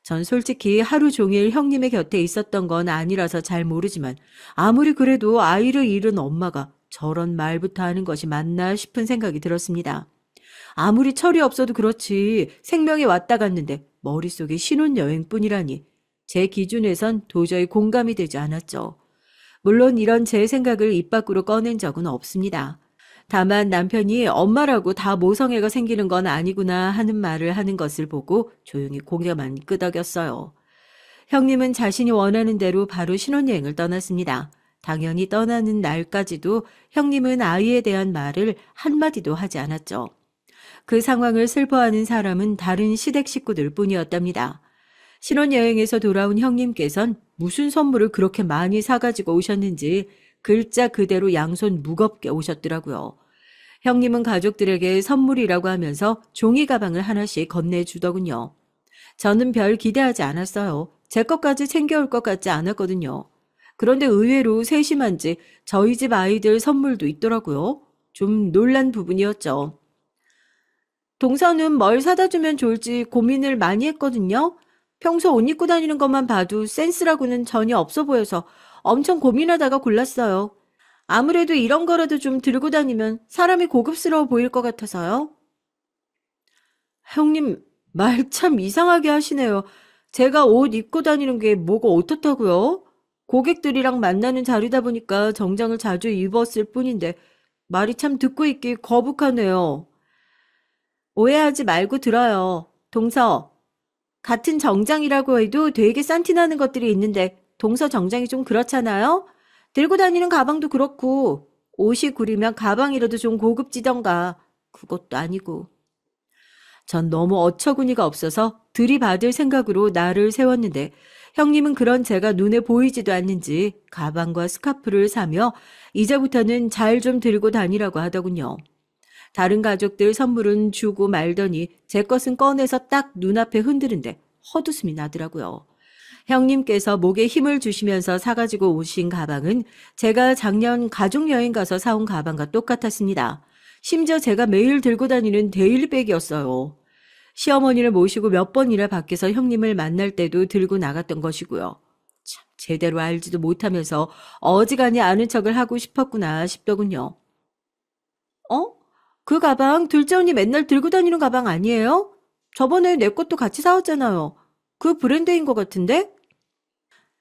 전 솔직히 하루 종일 형님의 곁에 있었던 건 아니라서 잘 모르지만 아무리 그래도 아이를 잃은 엄마가 저런 말부터 하는 것이 맞나 싶은 생각이 들었습니다. 아무리 철이 없어도 그렇지 생명이 왔다 갔는데 머릿속에 신혼여행뿐이라니 제 기준에선 도저히 공감이 되지 않았죠. 물론 이런 제 생각을 입 밖으로 꺼낸 적은 없습니다. 다만 남편이 엄마라고 다 모성애가 생기는 건 아니구나 하는 말을 하는 것을 보고 조용히 고개만 끄덕였어요. 형님은 자신이 원하는 대로 바로 신혼여행을 떠났습니다. 당연히 떠나는 날까지도 형님은 아이에 대한 말을 한마디도 하지 않았죠. 그 상황을 슬퍼하는 사람은 다른 시댁 식구들 뿐이었답니다. 신혼여행에서 돌아온 형님께선 무슨 선물을 그렇게 많이 사가지고 오셨는지 글자 그대로 양손 무겁게 오셨더라고요. 형님은 가족들에게 선물이라고 하면서 종이 가방을 하나씩 건네주더군요. 저는 별 기대하지 않았어요. 제 것까지 챙겨올 것 같지 않았거든요. 그런데 의외로 세심한지 저희 집 아이들 선물도 있더라고요. 좀 놀란 부분이었죠. 동서는 뭘 사다 주면 좋을지 고민을 많이 했거든요. 평소 옷 입고 다니는 것만 봐도 센스라고는 전혀 없어 보여서 엄청 고민하다가 골랐어요. 아무래도 이런 거라도 좀 들고 다니면 사람이 고급스러워 보일 것 같아서요. 형님, 말 참 이상하게 하시네요. 제가 옷 입고 다니는 게 뭐가 어떻다고요? 고객들이랑 만나는 자리다 보니까 정장을 자주 입었을 뿐인데 말이 참 듣고 있기 거북하네요. 오해하지 말고 들어요. 동서, 같은 정장이라고 해도 되게 싼티나는 것들이 있는데 동서 정장이 좀 그렇잖아요? 들고 다니는 가방도 그렇고 옷이 구리면 가방이라도 좀 고급지던가 그것도 아니고. 전 너무 어처구니가 없어서 들이받을 생각으로 나를 세웠는데 형님은 그런 제가 눈에 보이지도 않는지 가방과 스카프를 사며 이제부터는 잘 좀 들고 다니라고 하더군요. 다른 가족들 선물은 주고 말더니 제 것은 꺼내서 딱 눈앞에 흔드는데 헛웃음이 나더라고요. 형님께서 목에 힘을 주시면서 사가지고 오신 가방은 제가 작년 가족여행 가서 사온 가방과 똑같았습니다. 심지어 제가 매일 들고 다니는 데일리백이었어요. 시어머니를 모시고 몇 번이나 밖에서 형님을 만날 때도 들고 나갔던 것이고요. 참, 제대로 알지도 못하면서 어지간히 아는 척을 하고 싶었구나 싶더군요. 어? 그 가방 둘째 언니 맨날 들고 다니는 가방 아니에요? 저번에 내 것도 같이 사왔잖아요. 그 브랜드인 것 같은데?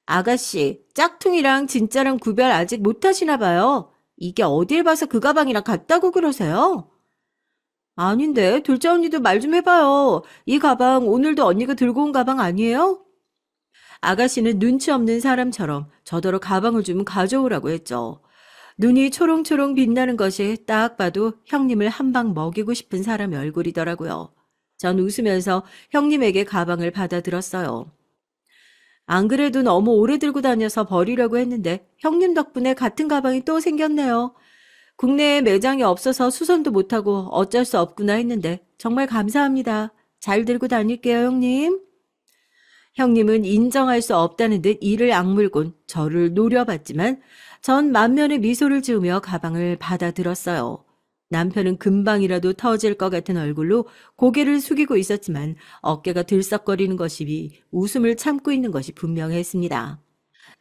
아가씨, 짝퉁이랑 진짜랑 구별 아직 못하시나 봐요. 이게 어딜 봐서 그 가방이랑 같다고 그러세요? 아닌데, 둘째 언니도 말 좀 해봐요. 이 가방 오늘도 언니가 들고 온 가방 아니에요? 아가씨는 눈치 없는 사람처럼 저더러 가방을 좀 가져오라고 했죠. 눈이 초롱초롱 빛나는 것이 딱 봐도 형님을 한 방 먹이고 싶은 사람의 얼굴이더라고요. 전 웃으면서 형님에게 가방을 받아들었어요. 안 그래도 너무 오래 들고 다녀서 버리려고 했는데 형님 덕분에 같은 가방이 또 생겼네요. 국내에 매장이 없어서 수선도 못하고 어쩔 수 없구나 했는데 정말 감사합니다. 잘 들고 다닐게요, 형님. 형님은 인정할 수 없다는 듯 이를 악물곤 저를 노려봤지만 전 만면에 미소를 지으며 가방을 받아들었어요. 남편은 금방이라도 터질 것 같은 얼굴로 고개를 숙이고 있었지만 어깨가 들썩거리는 것이 웃음을 참고 있는 것이 분명했습니다.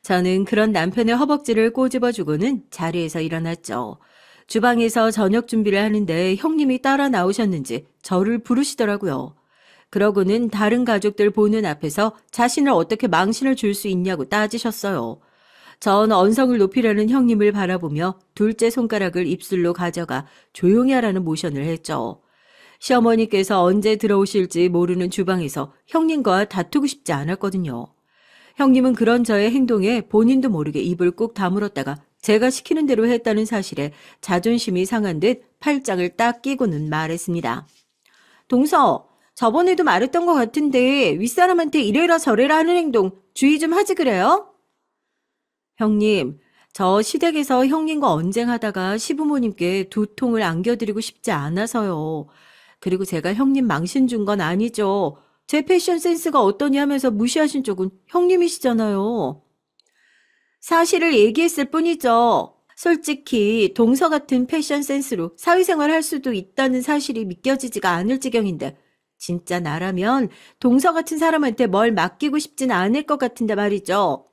저는 그런 남편의 허벅지를 꼬집어주고는 자리에서 일어났죠. 주방에서 저녁 준비를 하는데 형님이 따라 나오셨는지 저를 부르시더라고요. 그러고는 다른 가족들 보는 앞에서 자신을 어떻게 망신을 줄 수 있냐고 따지셨어요. 전 언성을 높이려는 형님을 바라보며 둘째 손가락을 입술로 가져가 조용히 하라는 모션을 했죠. 시어머니께서 언제 들어오실지 모르는 주방에서 형님과 다투고 싶지 않았거든요. 형님은 그런 저의 행동에 본인도 모르게 입을 꾹 다물었다가 제가 시키는 대로 했다는 사실에 자존심이 상한 듯 팔짱을 딱 끼고는 말했습니다. 동서, 저번에도 말했던 것 같은데 윗사람한테 이래라 저래라 하는 행동 주의 좀 하지 그래요? 형님, 저 시댁에서 형님과 언쟁하다가 시부모님께 두통을 안겨드리고 싶지 않아서요. 그리고 제가 형님 망신 준 건 아니죠. 제 패션 센스가 어떠냐 하면서 무시하신 쪽은 형님이시잖아요. 사실을 얘기했을 뿐이죠. 솔직히 동서 같은 패션 센스로 사회생활 할 수도 있다는 사실이 믿겨지지가 않을 지경인데 진짜 나라면 동서 같은 사람한테 뭘 맡기고 싶진 않을 것 같은데 말이죠.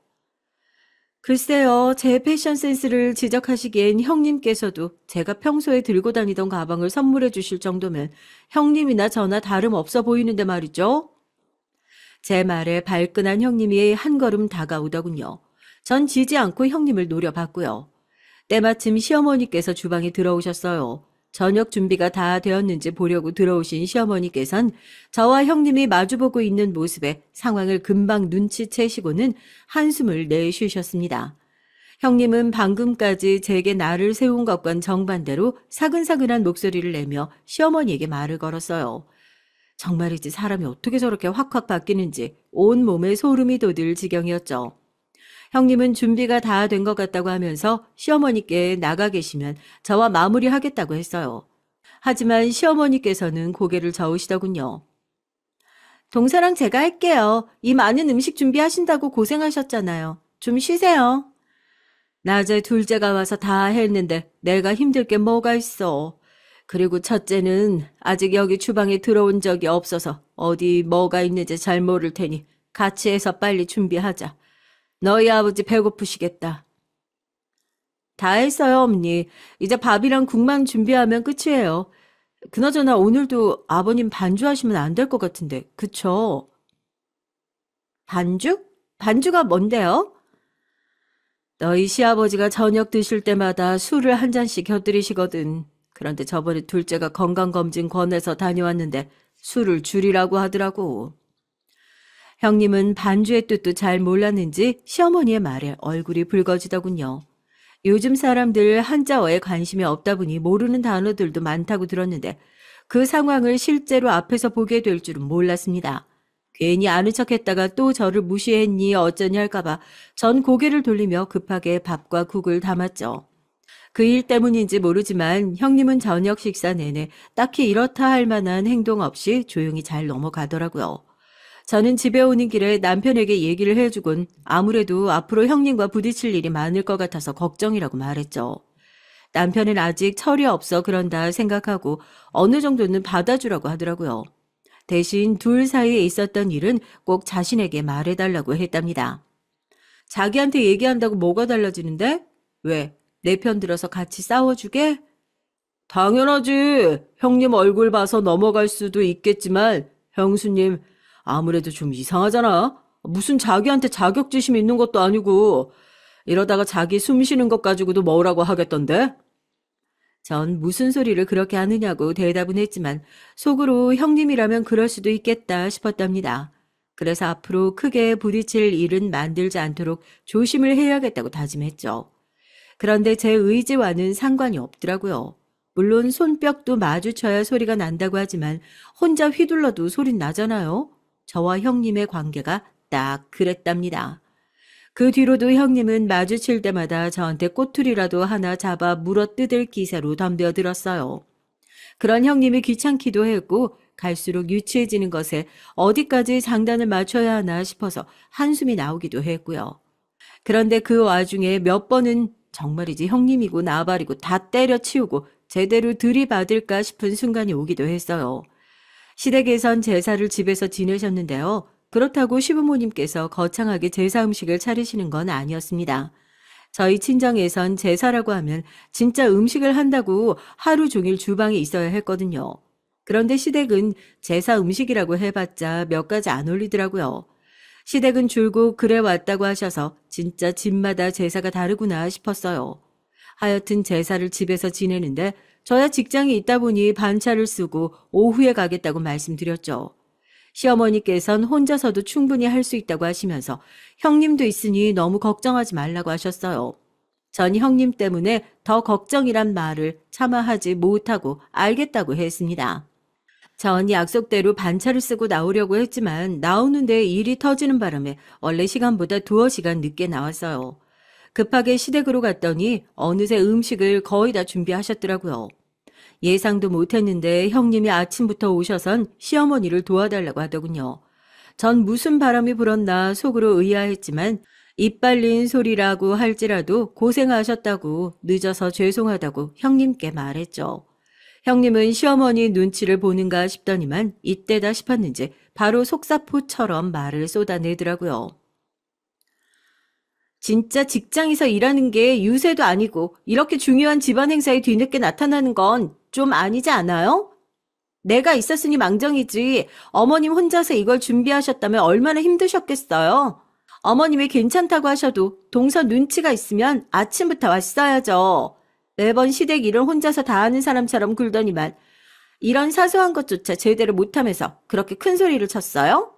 글쎄요, 제 패션 센스를 지적하시기엔 형님께서도 제가 평소에 들고 다니던 가방을 선물해 주실 정도면 형님이나 저나 다름없어 보이는데 말이죠. 제 말에 발끈한 형님이 한 걸음 다가오더군요. 전 지지 않고 형님을 노려봤고요. 때마침 시어머니께서 주방에 들어오셨어요. 저녁 준비가 다 되었는지 보려고 들어오신 시어머니께선 저와 형님이 마주보고 있는 모습에 상황을 금방 눈치채시고는 한숨을 내쉬셨습니다. 형님은 방금까지 제게 날을 세운 것과는 정반대로 사근사근한 목소리를 내며 시어머니에게 말을 걸었어요. 정말이지 사람이 어떻게 저렇게 확확 바뀌는지 온몸에 소름이 돋을 지경이었죠. 형님은 준비가 다 된 것 같다고 하면서 시어머니께 나가 계시면 저와 마무리하겠다고 했어요. 하지만 시어머니께서는 고개를 저으시더군요. 동서랑 제가 할게요. 이 많은 음식 준비하신다고 고생하셨잖아요. 좀 쉬세요. 낮에 둘째가 와서 다 했는데 내가 힘들 게 뭐가 있어. 그리고 첫째는 아직 여기 주방에 들어온 적이 없어서 어디 뭐가 있는지 잘 모를 테니 같이 해서 빨리 준비하자. 너희 아버지 배고프시겠다. 다 했어요, 어머니. 이제 밥이랑 국만 준비하면 끝이에요. 그나저나 오늘도 아버님 반주하시면 안 될 것 같은데, 그쵸? 반주? 반주가 뭔데요? 너희 시아버지가 저녁 드실 때마다 술을 한 잔씩 곁들이시거든. 그런데 저번에 둘째가 건강검진 권해서 다녀왔는데 술을 줄이라고 하더라고. 형님은 반주의 뜻도 잘 몰랐는지 시어머니의 말에 얼굴이 붉어지더군요. 요즘 사람들 한자어에 관심이 없다 보니 모르는 단어들도 많다고 들었는데 그 상황을 실제로 앞에서 보게 될 줄은 몰랐습니다. 괜히 아는 척했다가 또 저를 무시했니 어쩌니 할까봐 전 고개를 돌리며 급하게 밥과 국을 담았죠. 그 일 때문인지 모르지만 형님은 저녁 식사 내내 딱히 이렇다 할 만한 행동 없이 조용히 잘 넘어가더라고요. 저는 집에 오는 길에 남편에게 얘기를 해주곤 아무래도 앞으로 형님과 부딪힐 일이 많을 것 같아서 걱정이라고 말했죠. 남편은 아직 철이 없어 그런다 생각하고 어느 정도는 받아주라고 하더라고요. 대신 둘 사이에 있었던 일은 꼭 자신에게 말해달라고 했답니다. 자기한테 얘기한다고 뭐가 달라지는데? 왜? 내 편 들어서 같이 싸워주게? 당연하지. 형님 얼굴 봐서 넘어갈 수도 있겠지만 형수님 아무래도 좀 이상하잖아. 무슨 자기한테 자격지심 있는 것도 아니고 이러다가 자기 숨 쉬는 것 가지고도 뭐라고 하겠던데? 전 무슨 소리를 그렇게 하느냐고 대답은 했지만 속으로 형님이라면 그럴 수도 있겠다 싶었답니다. 그래서 앞으로 크게 부딪힐 일은 만들지 않도록 조심을 해야겠다고 다짐했죠. 그런데 제 의지와는 상관이 없더라고요. 물론 손뼉도 마주쳐야 소리가 난다고 하지만 혼자 휘둘러도 소린 나잖아요. 저와 형님의 관계가 딱 그랬답니다. 그 뒤로도 형님은 마주칠 때마다 저한테 꼬투리라도 하나 잡아 물어뜯을 기세로 덤벼들었어요. 그런 형님이 귀찮기도 했고 갈수록 유치해지는 것에 어디까지 장단을 맞춰야 하나 싶어서 한숨이 나오기도 했고요. 그런데 그 와중에 몇 번은 정말이지 형님이고 나발이고 다 때려치우고 제대로 들이받을까 싶은 순간이 오기도 했어요. 시댁에선 제사를 집에서 지내셨는데요. 그렇다고 시부모님께서 거창하게 제사 음식을 차리시는 건 아니었습니다. 저희 친정에선 제사라고 하면 진짜 음식을 한다고 하루 종일 주방에 있어야 했거든요. 그런데 시댁은 제사 음식이라고 해봤자 몇 가지 안 올리더라고요. 시댁은 줄곧 그래 왔다고 하셔서 진짜 집마다 제사가 다르구나 싶었어요. 하여튼 제사를 집에서 지내는데 저야 직장이 있다 보니 반차를 쓰고 오후에 가겠다고 말씀드렸죠. 시어머니께선 혼자서도 충분히 할 수 있다고 하시면서 형님도 있으니 너무 걱정하지 말라고 하셨어요. 전 형님 때문에 더 걱정이란 말을 차마 하지 못하고 알겠다고 했습니다. 전 약속대로 반차를 쓰고 나오려고 했지만 나오는데 일이 터지는 바람에 원래 시간보다 두어 시간 늦게 나왔어요. 급하게 시댁으로 갔더니 어느새 음식을 거의 다 준비하셨더라고요. 예상도 못했는데 형님이 아침부터 오셔선 시어머니를 도와달라고 하더군요. 전 무슨 바람이 불었나 속으로 의아했지만 입 발린 소리라고 할지라도 고생하셨다고 늦어서 죄송하다고 형님께 말했죠. 형님은 시어머니 눈치를 보는가 싶더니만 이때다 싶었는지 바로 속사포처럼 말을 쏟아내더라고요. 진짜 직장에서 일하는 게 유세도 아니고 이렇게 중요한 집안 행사에 뒤늦게 나타나는 건 좀 아니지 않아요? 내가 있었으니 망정이지 어머님 혼자서 이걸 준비하셨다면 얼마나 힘드셨겠어요? 어머님이 괜찮다고 하셔도 동서 눈치가 있으면 아침부터 왔어야죠. 매번 시댁 일을 혼자서 다 하는 사람처럼 굴더니만 이런 사소한 것조차 제대로 못하면서 그렇게 큰 소리를 쳤어요?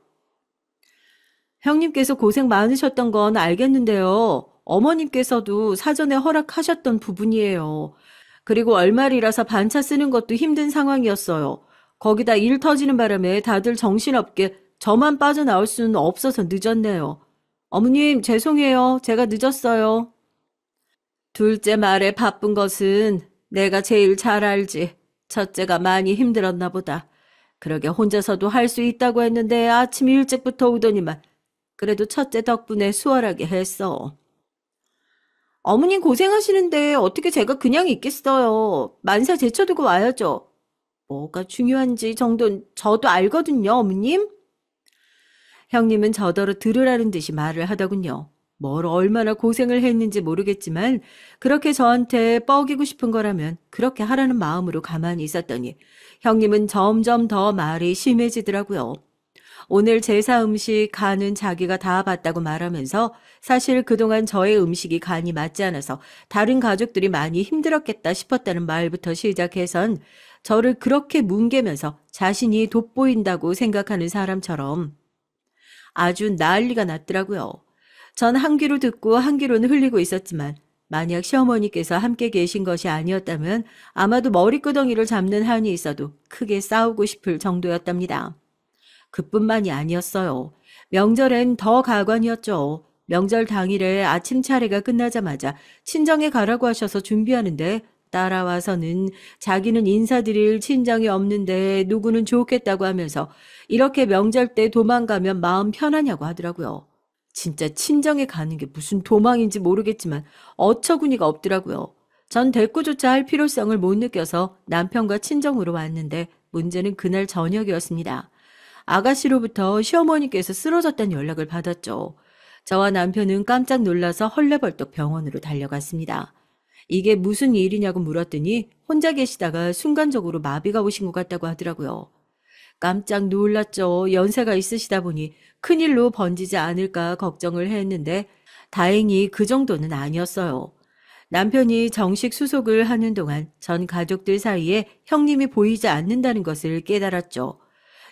형님께서 고생 많으셨던 건 알겠는데요. 어머님께서도 사전에 허락하셨던 부분이에요. 그리고 얼말이라서 반차 쓰는 것도 힘든 상황이었어요. 거기다 일 터지는 바람에 다들 정신없게 저만 빠져나올 수는 없어서 늦었네요. 어머님 죄송해요. 제가 늦었어요. 둘째 말에 바쁜 것은 내가 제일 잘 알지. 첫째가 많이 힘들었나 보다. 그러게 혼자서도 할 수 있다고 했는데 아침 일찍부터 오더니만 그래도 첫째 덕분에 수월하게 했어. 어머님 고생하시는데 어떻게 제가 그냥 있겠어요. 만사 제쳐두고 와야죠. 뭐가 중요한지 정도는 저도 알거든요, 어머님. 형님은 저더러 들으라는 듯이 말을 하더군요. 뭘 얼마나 고생을 했는지 모르겠지만 그렇게 저한테 뻐기고 싶은 거라면 그렇게 하라는 마음으로 가만히 있었더니 형님은 점점 더 말이 심해지더라고요. 오늘 제사 음식 간은 자기가 다 봤다고 말하면서 사실 그동안 저의 음식이 간이 맞지 않아서 다른 가족들이 많이 힘들었겠다 싶었다는 말부터 시작해선 저를 그렇게 뭉개면서 자신이 돋보인다고 생각하는 사람처럼 아주 난리가 났더라고요. 전 한 귀로 듣고 한 귀로는 흘리고 있었지만 만약 시어머니께서 함께 계신 것이 아니었다면 아마도 머리끄덩이를 잡는 한이 있어도 크게 싸우고 싶을 정도였답니다. 그뿐만이 아니었어요. 명절엔 더 가관이었죠. 명절 당일에 아침 차례가 끝나자마자 친정에 가라고 하셔서 준비하는데 따라와서는 자기는 인사드릴 친정이 없는데 누구는 좋겠다고 하면서 이렇게 명절 때 도망가면 마음 편하냐고 하더라고요. 진짜 친정에 가는 게 무슨 도망인지 모르겠지만 어처구니가 없더라고요. 전 대꾸조차 할 필요성을 못 느껴서 남편과 친정으로 왔는데 문제는 그날 저녁이었습니다. 아가씨로부터 시어머니께서 쓰러졌다는 연락을 받았죠. 저와 남편은 깜짝 놀라서 헐레벌떡 병원으로 달려갔습니다. 이게 무슨 일이냐고 물었더니 혼자 계시다가 순간적으로 마비가 오신 것 같다고 하더라고요. 깜짝 놀랐죠. 연세가 있으시다 보니 큰일로 번지지 않을까 걱정을 했는데 다행히 그 정도는 아니었어요. 남편이 정식 수속을 하는 동안 전 가족들 사이에 형님이 보이지 않는다는 것을 깨달았죠.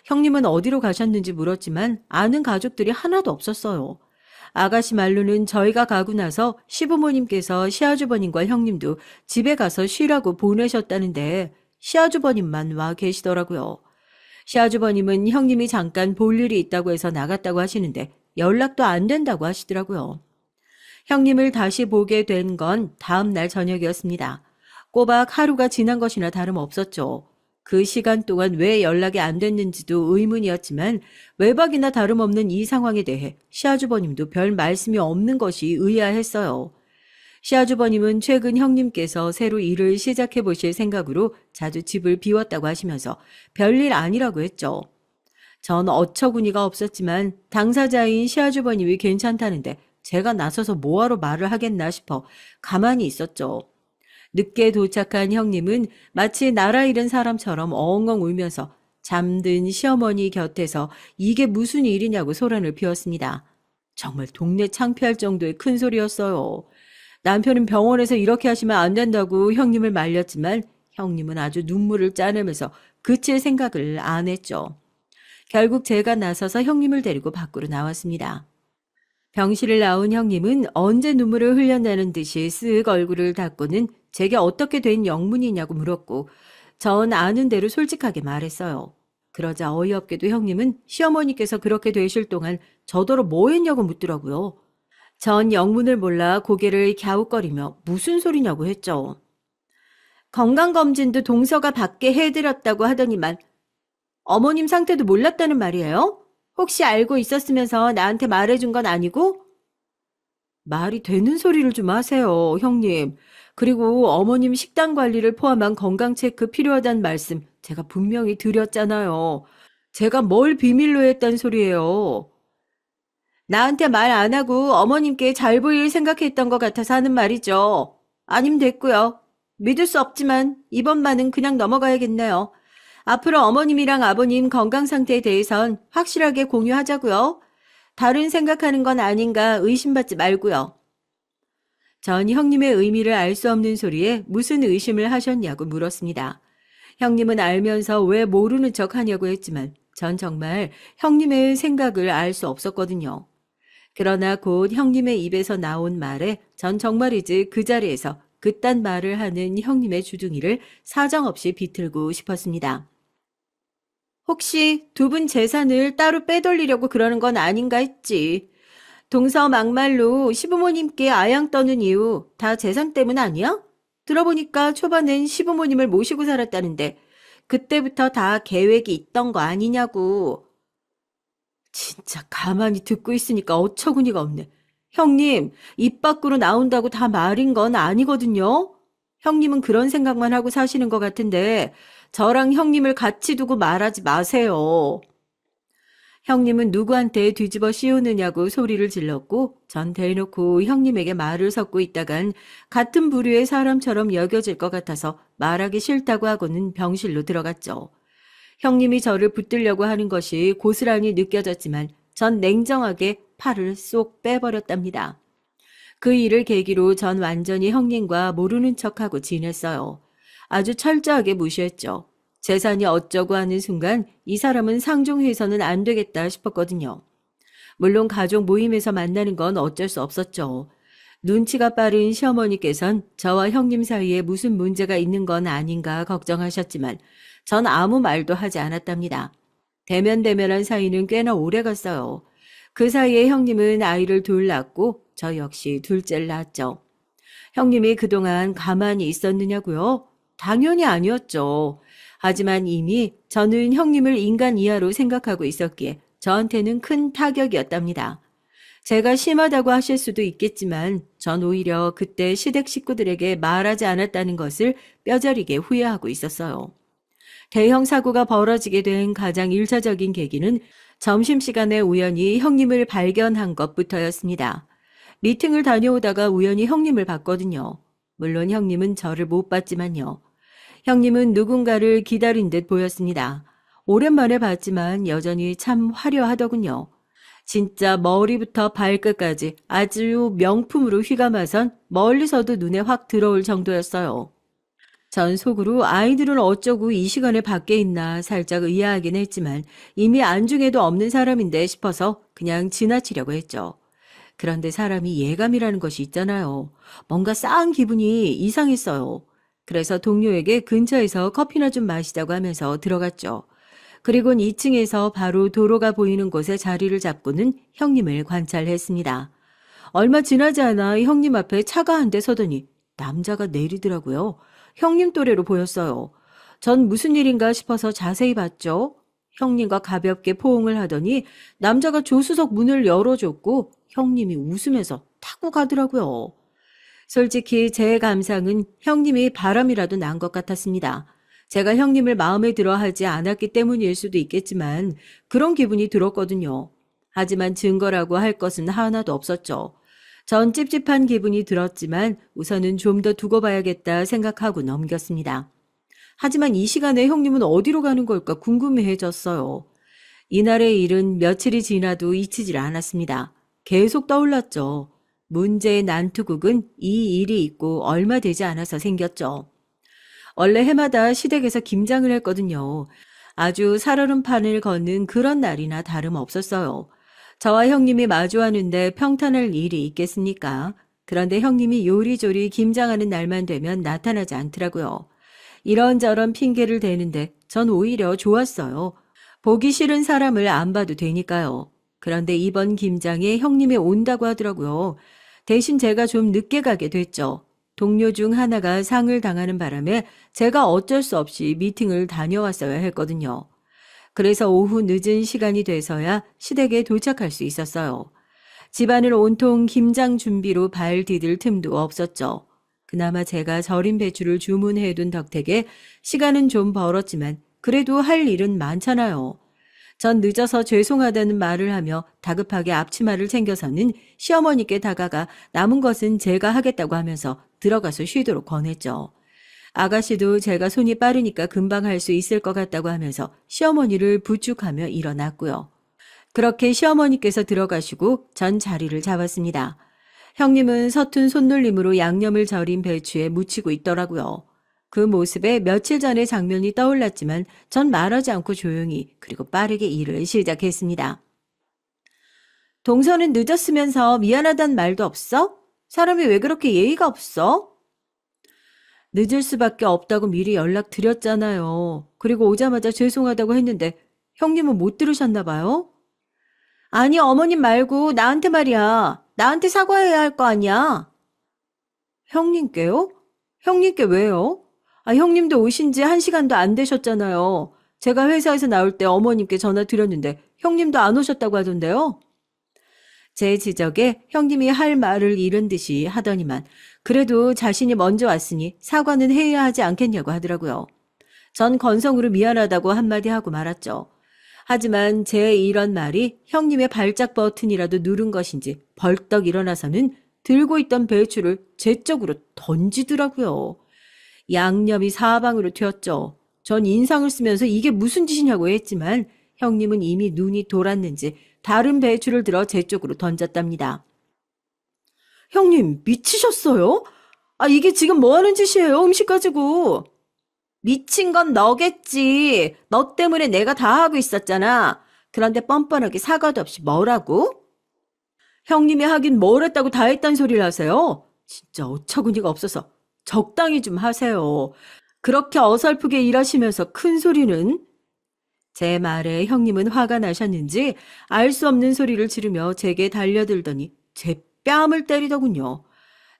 형님은 어디로 가셨는지 물었지만 아는 가족들이 하나도 없었어요. 아가씨 말로는 저희가 가고 나서 시부모님께서 시아주버님과 형님도 집에 가서 쉬라고 보내셨다는데 시아주버님만 와 계시더라고요. 시아주버님은 형님이 잠깐 볼 일이 있다고 해서 나갔다고 하시는데 연락도 안 된다고 하시더라고요. 형님을 다시 보게 된 건 다음 날 저녁이었습니다. 꼬박 하루가 지난 것이나 다름없었죠. 그 시간 동안 왜 연락이 안 됐는지도 의문이었지만 외박이나 다름없는 이 상황에 대해 시아주버님도 별 말씀이 없는 것이 의아했어요. 시아주버님은 최근 형님께서 새로 일을 시작해 보실 생각으로 자주 집을 비웠다고 하시면서 별일 아니라고 했죠. 전 어처구니가 없었지만 당사자인 시아주버님이 괜찮다는데 제가 나서서 뭐하러 말을 하겠나 싶어 가만히 있었죠. 늦게 도착한 형님은 마치 나라 잃은 사람처럼 엉엉 울면서 잠든 시어머니 곁에서 이게 무슨 일이냐고 소란을 피웠습니다. 정말 동네 창피할 정도의 큰 소리였어요. 남편은 병원에서 이렇게 하시면 안 된다고 형님을 말렸지만 형님은 아주 눈물을 짜내면서 그칠 생각을 안 했죠. 결국 제가 나서서 형님을 데리고 밖으로 나왔습니다. 병실을 나온 형님은 언제 눈물을 흘렸다는 듯이 쓱 얼굴을 닦고는 제게 어떻게 된 영문이냐고 물었고 전 아는 대로 솔직하게 말했어요. 그러자 어이없게도 형님은 시어머니께서 그렇게 되실 동안 저더러 뭐 했냐고 묻더라고요. 전 영문을 몰라 고개를 갸웃거리며 무슨 소리냐고 했죠. 건강검진도 동서가 받게 해드렸다고 하더니만 어머님 상태도 몰랐다는 말이에요? 혹시 알고 있었으면서 나한테 말해준 건 아니고? 말이 되는 소리를 좀 하세요, 형님. 그리고 어머님 식단 관리를 포함한 건강 체크 필요하다는 말씀 제가 분명히 드렸잖아요. 제가 뭘 비밀로 했단 소리예요. 나한테 말 안 하고 어머님께 잘 보일 생각했던 것 같아서 하는 말이죠. 아님 됐고요. 믿을 수 없지만 이번만은 그냥 넘어가야겠네요. 앞으로 어머님이랑 아버님 건강 상태에 대해선 확실하게 공유하자고요. 다른 생각하는 건 아닌가 의심받지 말고요. 전 형님의 의미를 알 수 없는 소리에 무슨 의심을 하셨냐고 물었습니다. 형님은 알면서 왜 모르는 척 하냐고 했지만 전 정말 형님의 생각을 알 수 없었거든요. 그러나 곧 형님의 입에서 나온 말에 전 정말이지 그 자리에서 그딴 말을 하는 형님의 주둥이를 사정없이 비틀고 싶었습니다. 혹시 두 분 재산을 따로 빼돌리려고 그러는 건 아닌가 했지. 동서 막말로 시부모님께 아양 떠는 이유 다 재산 때문 아니야? 들어보니까 초반엔 시부모님을 모시고 살았다는데 그때부터 다 계획이 있던 거 아니냐고. 진짜 가만히 듣고 있으니까 어처구니가 없네. 형님, 입 밖으로 나온다고 다 말인 건 아니거든요. 형님은 그런 생각만 하고 사시는 것 같은데 저랑 형님을 같이 두고 말하지 마세요. 형님은 누구한테 뒤집어 씌우느냐고 소리를 질렀고 전 대놓고 형님에게 말을 섞고 있다간 같은 부류의 사람처럼 여겨질 것 같아서 말하기 싫다고 하고는 병실로 들어갔죠. 형님이 저를 붙들려고 하는 것이 고스란히 느껴졌지만 전 냉정하게 팔을 쏙 빼버렸답니다. 그 일을 계기로 전 완전히 형님과 모르는 척하고 지냈어요. 아주 철저하게 무시했죠. 재산이 어쩌고 하는 순간 이 사람은 상종해서는 안 되겠다 싶었거든요. 물론 가족 모임에서 만나는 건 어쩔 수 없었죠. 눈치가 빠른 시어머니께선 저와 형님 사이에 무슨 문제가 있는 건 아닌가 걱정하셨지만 전 아무 말도 하지 않았답니다. 대면대면한 사이는 꽤나 오래 갔어요. 그 사이에 형님은 아이를 둘 낳고 저 역시 둘째를 낳았죠. 형님이 그동안 가만히 있었느냐고요? 당연히 아니었죠. 하지만 이미 저는 형님을 인간 이하로 생각하고 있었기에 저한테는 큰 타격이었답니다. 제가 심하다고 하실 수도 있겠지만 전 오히려 그때 시댁 식구들에게 말하지 않았다는 것을 뼈저리게 후회하고 있었어요. 대형 사고가 벌어지게 된 가장 일차적인 계기는 점심시간에 우연히 형님을 발견한 것부터였습니다. 미팅을 다녀오다가 우연히 형님을 봤거든요. 물론 형님은 저를 못 봤지만요. 형님은 누군가를 기다린 듯 보였습니다. 오랜만에 봤지만 여전히 참 화려하더군요. 진짜 머리부터 발끝까지 아주 명품으로 휘감아선 멀리서도 눈에 확 들어올 정도였어요. 전 속으로 아이들은 어쩌고 이 시간에 밖에 있나 살짝 의아하긴 했지만 이미 안중에도 없는 사람인데 싶어서 그냥 지나치려고 했죠. 그런데 사람이 예감이라는 것이 있잖아요. 뭔가 싸한 기분이 이상했어요. 그래서 동료에게 근처에서 커피나 좀 마시자고 하면서 들어갔죠. 그리곤 2층에서 바로 도로가 보이는 곳에 자리를 잡고는 형님을 관찰했습니다. 얼마 지나지 않아 형님 앞에 차가 한 대 서더니 남자가 내리더라고요. 형님 또래로 보였어요. 전 무슨 일인가 싶어서 자세히 봤죠. 형님과 가볍게 포옹을 하더니 남자가 조수석 문을 열어줬고 형님이 웃으면서 타고 가더라고요. 솔직히 제 감상은 형님이 바람이라도 난 것 같았습니다. 제가 형님을 마음에 들어 하지 않았기 때문일 수도 있겠지만 그런 기분이 들었거든요. 하지만 증거라고 할 것은 하나도 없었죠. 전 찝찝한 기분이 들었지만 우선은 좀 더 두고 봐야겠다 생각하고 넘겼습니다. 하지만 이 시간에 형님은 어디로 가는 걸까 궁금해졌어요. 이날의 일은 며칠이 지나도 잊히질 않았습니다. 계속 떠올랐죠. 문제의 난투극은 이 일이 있고 얼마 되지 않아서 생겼죠. 원래 해마다 시댁에서 김장을 했거든요. 아주 살얼음 판을 걷는 그런 날이나 다름없었어요. 저와 형님이 마주하는데 평탄할 일이 있겠습니까? 그런데 형님이 요리조리 김장하는 날만 되면 나타나지 않더라고요. 이런저런 핑계를 대는데 전 오히려 좋았어요. 보기 싫은 사람을 안 봐도 되니까요. 그런데 이번 김장에 형님이 온다고 하더라고요. 대신 제가 좀 늦게 가게 됐죠. 동료 중 하나가 상을 당하는 바람에 제가 어쩔 수 없이 미팅을 다녀왔어야 했거든요. 그래서 오후 늦은 시간이 돼서야 시댁에 도착할 수 있었어요. 집안을 온통 김장 준비로 발 디딜 틈도 없었죠. 그나마 제가 절인 배추를 주문해둔 덕택에 시간은 좀 벌었지만 그래도 할 일은 많잖아요. 전 늦어서 죄송하다는 말을 하며 다급하게 앞치마를 챙겨서는 시어머니께 다가가 남은 것은 제가 하겠다고 하면서 들어가서 쉬도록 권했죠. 아가씨도 제가 손이 빠르니까 금방 할 수 있을 것 같다고 하면서 시어머니를 부축하며 일어났고요. 그렇게 시어머니께서 들어가시고 전 자리를 잡았습니다. 형님은 서툰 손놀림으로 양념을 절인 배추에 묻히고 있더라고요. 그 모습에 며칠 전의 장면이 떠올랐지만 전 말하지 않고 조용히 그리고 빠르게 일을 시작했습니다. 동서는 늦었으면서 미안하단 말도 없어? 사람이 왜 그렇게 예의가 없어? 늦을 수밖에 없다고 미리 연락드렸잖아요. 그리고 오자마자 죄송하다고 했는데 형님은 못 들으셨나 봐요? 아니 어머님 말고 나한테 말이야. 나한테 사과해야 할 거 아니야. 형님께요? 형님께 왜요? 형님도 오신 지 1시간도 안 되셨잖아요. 제가 회사에서 나올 때 어머님께 전화 드렸는데 형님도 안 오셨다고 하던데요. 제 지적에 형님이 할 말을 잃은 듯이 하더니만 그래도 자신이 먼저 왔으니 사과는 해야 하지 않겠냐고 하더라고요. 전 건성으로 미안하다고 한마디 하고 말았죠. 하지만 제 이런 말이 형님의 발작 버튼이라도 누른 것인지 벌떡 일어나서는 들고 있던 배추를 제 쪽으로 던지더라고요. 양념이 사방으로 튀었죠. 전 인상을 쓰면서 이게 무슨 짓이냐고 했지만 형님은 이미 눈이 돌았는지 다른 배추를 들어 제 쪽으로 던졌답니다. 형님 미치셨어요? 이게 지금 뭐 하는 짓이에요? 음식 가지고. 미친 건 너겠지. 너 때문에 내가 다 하고 있었잖아. 그런데 뻔뻔하게 사과도 없이 뭐라고? 형님이 하긴 뭘 했다고 다 했단 소리를 하세요? 진짜 어처구니가 없어서 적당히 좀 하세요. 그렇게 어설프게 일하시면서 큰 소리는? 제 말에 형님은 화가 나셨는지 알 수 없는 소리를 지르며 제게 달려들더니 제 뺨을 때리더군요.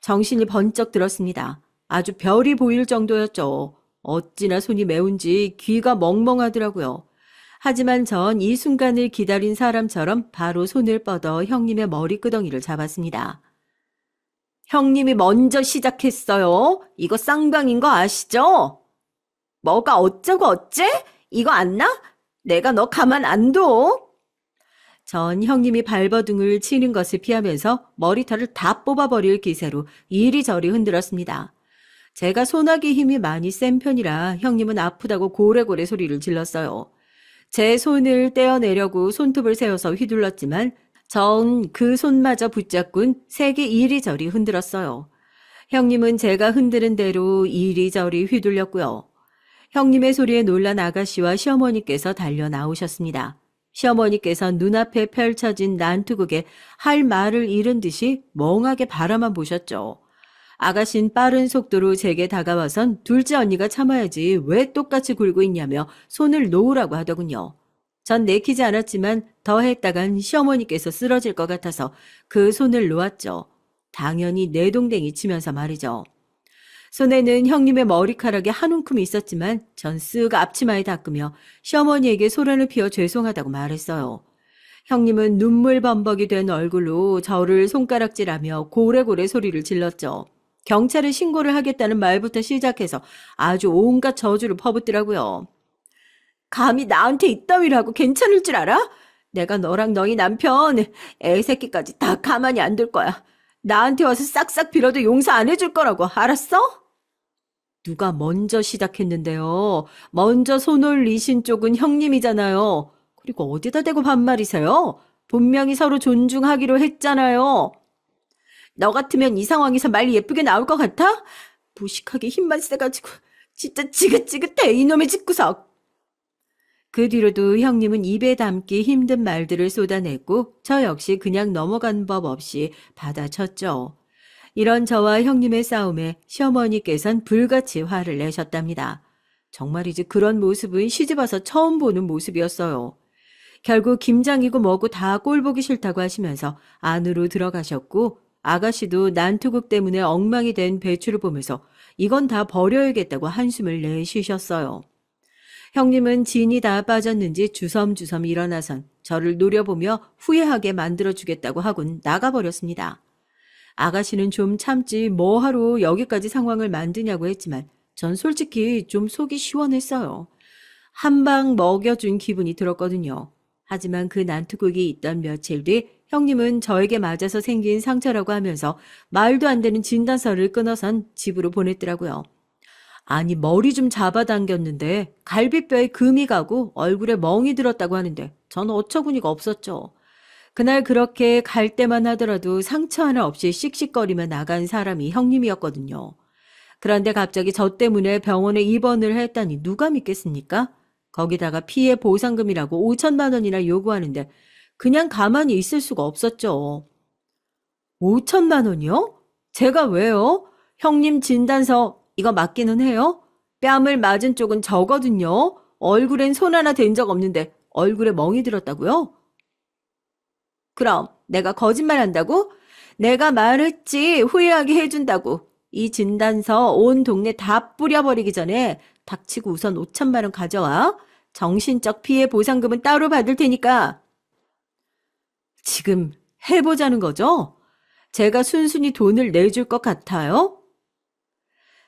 정신이 번쩍 들었습니다. 아주 별이 보일 정도였죠. 어찌나 손이 매운지 귀가 멍멍하더라고요. 하지만 전 이 순간을 기다린 사람처럼 바로 손을 뻗어 형님의 머리끄덩이를 잡았습니다. 형님이 먼저 시작했어요. 이거 쌍방인 거 아시죠? 뭐가 어쩌고 어째? 이거 안 나? 내가 너 가만 안 둬. 전 형님이 발버둥을 치는 것을 피하면서 머리털을 다 뽑아버릴 기세로 이리저리 흔들었습니다. 제가 손아귀 힘이 많이 센 편이라 형님은 아프다고 고래고래 소리를 질렀어요. 제 손을 떼어내려고 손톱을 세워서 휘둘렀지만 전 그 손마저 붙잡곤 세게 이리저리 흔들었어요. 형님은 제가 흔드는 대로 이리저리 휘둘렸고요. 형님의 소리에 놀란 아가씨와 시어머니께서 달려 나오셨습니다. 시어머니께서 눈앞에 펼쳐진 난투극에 할 말을 잃은 듯이 멍하게 바라만 보셨죠. 아가씨는 빠른 속도로 제게 다가와선 둘째 언니가 참아야지 왜 똑같이 굴고 있냐며 손을 놓으라고 하더군요. 전 내키지 않았지만 더 했다간 시어머니께서 쓰러질 것 같아서 그 손을 놓았죠. 당연히 내동댕이 치면서 말이죠. 손에는 형님의 머리카락이 한 움큼이 있었지만 전 쓱 앞치마에 닦으며 시어머니에게 소란을 피워 죄송하다고 말했어요. 형님은 눈물 범벅이 된 얼굴로 저를 손가락질하며 고래고래 소리를 질렀죠. 경찰에 신고를 하겠다는 말부터 시작해서 아주 온갖 저주를 퍼붓더라고요. 감히 나한테 이따위를 고 괜찮을 줄 알아? 내가 너랑 너희 남편, 애새끼까지 다 가만히 안 둘 거야. 나한테 와서 싹싹 빌어도 용서 안 해줄 거라고, 알았어? 누가 먼저 시작했는데요. 먼저 손 올리신 쪽은 형님이잖아요. 그리고 어디다 대고 반말이세요? 분명히 서로 존중하기로 했잖아요. 너 같으면 이 상황에서 말 예쁘게 나올 것 같아? 무식하게 힘만 세가지고 진짜 지긋지긋해 이놈의 집구석. 그 뒤로도 형님은 입에 담기 힘든 말들을 쏟아냈고 저 역시 그냥 넘어간 법 없이 받아쳤죠. 이런 저와 형님의 싸움에 시어머니께선 불같이 화를 내셨답니다. 정말이지 그런 모습은 시집와서 처음 보는 모습이었어요. 결국 김장이고 뭐고 다 꼴보기 싫다고 하시면서 안으로 들어가셨고 아가씨도 난투극 때문에 엉망이 된 배추를 보면서 이건 다 버려야겠다고 한숨을 내쉬셨어요. 형님은 진이 다 빠졌는지 주섬주섬 일어나선 저를 노려보며 후회하게 만들어주겠다고 하곤 나가버렸습니다. 아가씨는 좀 참지 뭐하러 여기까지 상황을 만드냐고 했지만 전 솔직히 좀 속이 시원했어요. 한 방 먹여준 기분이 들었거든요. 하지만 그 난투극이 있던 며칠 뒤 형님은 저에게 맞아서 생긴 상처라고 하면서 말도 안 되는 진단서를 끊어선 집으로 보냈더라고요. 아니 머리 좀 잡아당겼는데 갈비뼈에 금이 가고 얼굴에 멍이 들었다고 하는데 전 어처구니가 없었죠. 그날 그렇게 갈 때만 하더라도 상처 하나 없이 씩씩거리며 나간 사람이 형님이었거든요. 그런데 갑자기 저 때문에 병원에 입원을 했다니 누가 믿겠습니까? 거기다가 피해 보상금이라고 5천만 원이나 요구하는데 그냥 가만히 있을 수가 없었죠. 5천만 원이요? 제가 왜요? 형님 진단서 이거 맞기는 해요? 뺨을 맞은 쪽은 저거든요. 얼굴엔 손 하나 댄 적 없는데 얼굴에 멍이 들었다고요? 그럼 내가 거짓말 한다고? 내가 말했지 후회하게 해준다고. 이 진단서 온 동네 다 뿌려버리기 전에 닥치고 우선 5천만 원 가져와. 정신적 피해 보상금은 따로 받을 테니까. 지금 해보자는 거죠? 제가 순순히 돈을 내줄 것 같아요?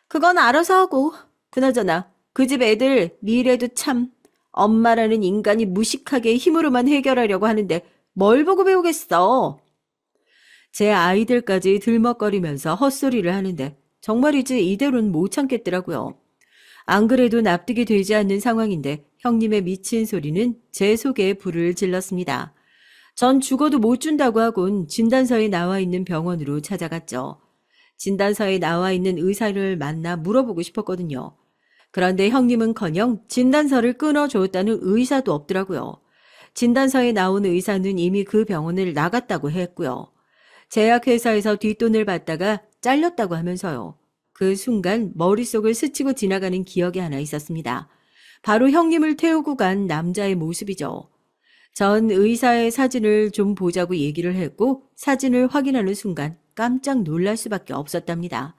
그건 알아서 하고. 그나저나 그 집 애들 미래도 참 엄마라는 인간이 무식하게 힘으로만 해결하려고 하는데 뭘 보고 배우겠어. 제 아이들까지 들먹거리면서 헛소리를 하는데 정말이지 이대로는 못 참겠더라고요. 안 그래도 납득이 되지 않는 상황인데 형님의 미친 소리는 제 속에 불을 질렀습니다. 전 죽어도 못 준다고 하곤 진단서에 나와 있는 병원으로 찾아갔죠. 진단서에 나와 있는 의사를 만나 물어보고 싶었거든요. 그런데 형님은커녕 진단서를 끊어줬다는 의사도 없더라고요. 진단서에 나온 의사는 이미 그 병원을 나갔다고 했고요. 제약회사에서 뒷돈을 받다가 잘렸다고 하면서요. 그 순간 머릿속을 스치고 지나가는 기억이 하나 있었습니다. 바로 형님을 태우고 간 남자의 모습이죠. 전 의사의 사진을 좀 보자고 얘기를 했고 사진을 확인하는 순간 깜짝 놀랄 수밖에 없었답니다.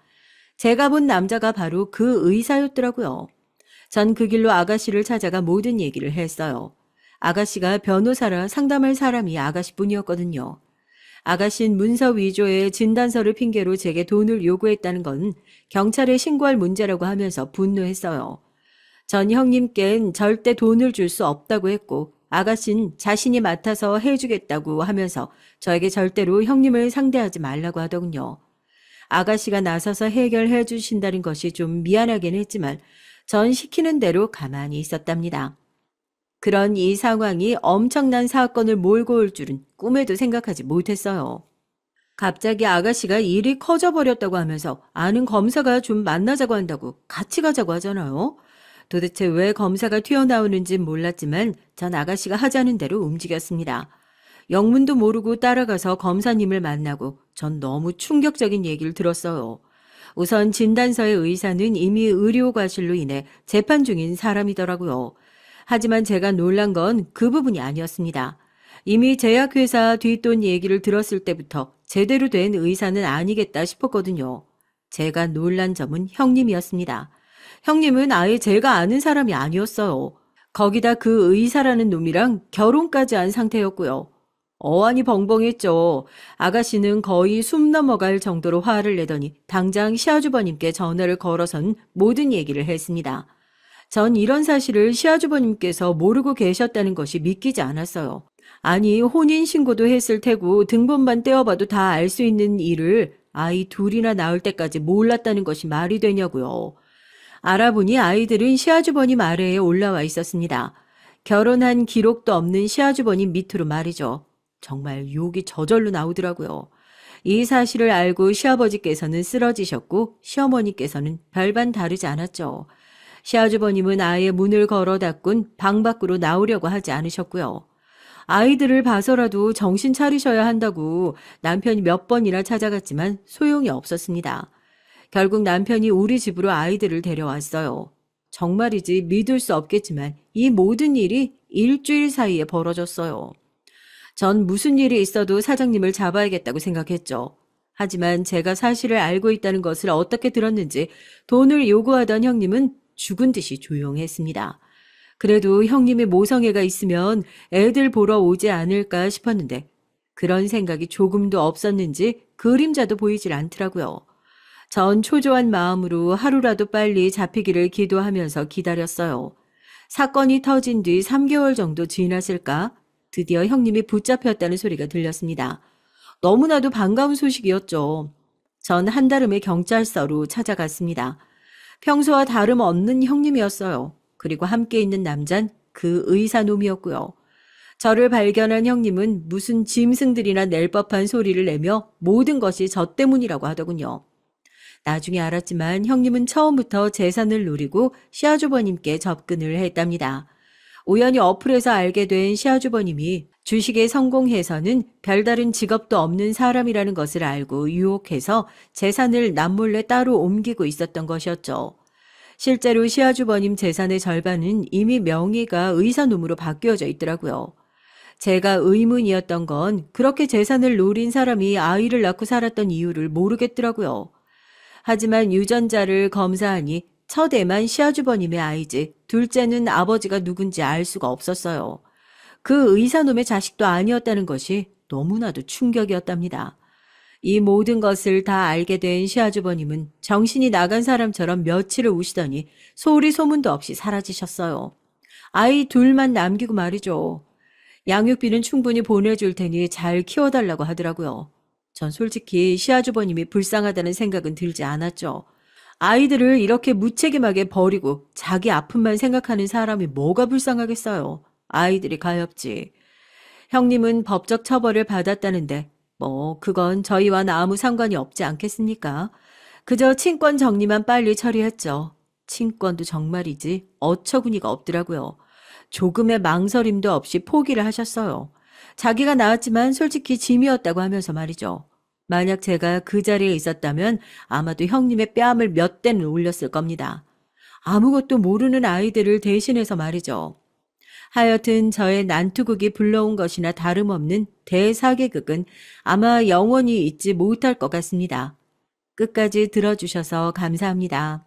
제가 본 남자가 바로 그 의사였더라고요. 전 그 길로 아가씨를 찾아가 모든 얘기를 했어요. 아가씨가 변호사라 상담할 사람이 아가씨뿐이었거든요. 아가씨는 문서 위조에 진단서를 핑계로 제게 돈을 요구했다는 건 경찰에 신고할 문제라고 하면서 분노했어요. 전 형님께는 절대 돈을 줄 수 없다고 했고 아가씨는 자신이 맡아서 해주겠다고 하면서 저에게 절대로 형님을 상대하지 말라고 하더군요. 아가씨가 나서서 해결해 주신다는 것이 좀 미안하긴 했지만 전 시키는 대로 가만히 있었답니다. 그런 이 상황이 엄청난 사건을 몰고 올 줄은 꿈에도 생각하지 못했어요. 갑자기 아가씨가 일이 커져버렸다고 하면서 아는 검사가 좀 만나자고 한다고 같이 가자고 하잖아요. 도대체 왜 검사가 튀어나오는진 몰랐지만 전 아가씨가 하자는 대로 움직였습니다. 영문도 모르고 따라가서 검사님을 만나고 전 너무 충격적인 얘기를 들었어요. 우선 진단서의 의사는 이미 의료과실로 인해 재판 중인 사람이더라고요. 하지만 제가 놀란 건 그 부분이 아니었습니다. 이미 제약회사 뒷돈 얘기를 들었을 때부터 제대로 된 의사는 아니겠다 싶었거든요. 제가 놀란 점은 형님이었습니다. 형님은 아예 제가 아는 사람이 아니었어요. 거기다 그 의사라는 놈이랑 결혼까지 한 상태였고요. 어안이 벙벙했죠. 아가씨는 거의 숨 넘어갈 정도로 화를 내더니 당장 시아주버님께 전화를 걸어선 모든 얘기를 했습니다. 전 이런 사실을 시아주버님께서 모르고 계셨다는 것이 믿기지 않았어요. 아니 혼인신고도 했을 테고 등본만 떼어봐도 다 알 수 있는 일을 아이 둘이나 낳을 때까지 몰랐다는 것이 말이 되냐고요. 알아보니 아이들은 시아주버님 아래에 올라와 있었습니다. 결혼한 기록도 없는 시아주버님 밑으로 말이죠. 정말 욕이 저절로 나오더라고요. 이 사실을 알고 시아버지께서는 쓰러지셨고 시어머니께서는 별반 다르지 않았죠. 시아주버님은 아예 문을 걸어 닫곤 방 밖으로 나오려고 하지 않으셨고요. 아이들을 봐서라도 정신 차리셔야 한다고 남편이 몇 번이나 찾아갔지만 소용이 없었습니다. 결국 남편이 우리 집으로 아이들을 데려왔어요. 정말이지 믿을 수 없겠지만 이 모든 일이 일주일 사이에 벌어졌어요. 전 무슨 일이 있어도 사장님을 잡아야겠다고 생각했죠. 하지만 제가 사실을 알고 있다는 것을 어떻게 들었는지 돈을 요구하던 형님은 죽은 듯이 조용했습니다. 그래도 형님이 모성애가 있으면 애들 보러 오지 않을까 싶었는데 그런 생각이 조금도 없었는지 그림자도 보이질 않더라고요. 전 초조한 마음으로 하루라도 빨리 잡히기를 기도하면서 기다렸어요. 사건이 터진 뒤 3개월 정도 지났을까? 드디어 형님이 붙잡혔다는 소리가 들렸습니다. 너무나도 반가운 소식이었죠. 전 한달음에 경찰서로 찾아갔습니다. 평소와 다름없는 형님이었어요. 그리고 함께 있는 남잔 그 의사놈이었고요. 저를 발견한 형님은 무슨 짐승들이나 낼 법한 소리를 내며 모든 것이 저 때문이라고 하더군요. 나중에 알았지만 형님은 처음부터 재산을 노리고 시아주버님께 접근을 했답니다. 우연히 어플에서 알게 된 시아주버님이 주식에 성공해서는 별다른 직업도 없는 사람이라는 것을 알고 유혹해서 재산을 남몰래 따로 옮기고 있었던 것이었죠. 실제로 시아주버님 재산의 절반은 이미 명의가 의사놈으로 바뀌어져 있더라고요. 제가 의문이었던 건 그렇게 재산을 노린 사람이 아이를 낳고 살았던 이유를 모르겠더라고요. 하지만 유전자를 검사하니 첫애만 시아주버님의 아이지 둘째는 아버지가 누군지 알 수가 없었어요. 그 의사놈의 자식도 아니었다는 것이 너무나도 충격이었답니다. 이 모든 것을 다 알게 된 시아주버님은 정신이 나간 사람처럼 며칠을 우시더니 소리 소문도 없이 사라지셨어요. 아이 둘만 남기고 말이죠. 양육비는 충분히 보내줄 테니 잘 키워달라고 하더라고요. 전 솔직히 시아주버님이 불쌍하다는 생각은 들지 않았죠. 아이들을 이렇게 무책임하게 버리고 자기 아픔만 생각하는 사람이 뭐가 불쌍하겠어요. 아이들이 가엾지. 형님은 법적 처벌을 받았다는데 그건 저희와는 아무 상관이 없지 않겠습니까? 그저 친권 정리만 빨리 처리했죠. 친권도 정말이지 어처구니가 없더라고요. 조금의 망설임도 없이 포기를 하셨어요. 자기가 낳았지만 솔직히 짐이었다고 하면서 말이죠. 만약 제가 그 자리에 있었다면 아마도 형님의 뺨을 몇 대는 올렸을 겁니다. 아무것도 모르는 아이들을 대신해서 말이죠. 하여튼 저의 난투극이 불러온 것이나 다름없는 대사계극은 아마 영원히 잊지 못할 것 같습니다. 끝까지 들어주셔서 감사합니다.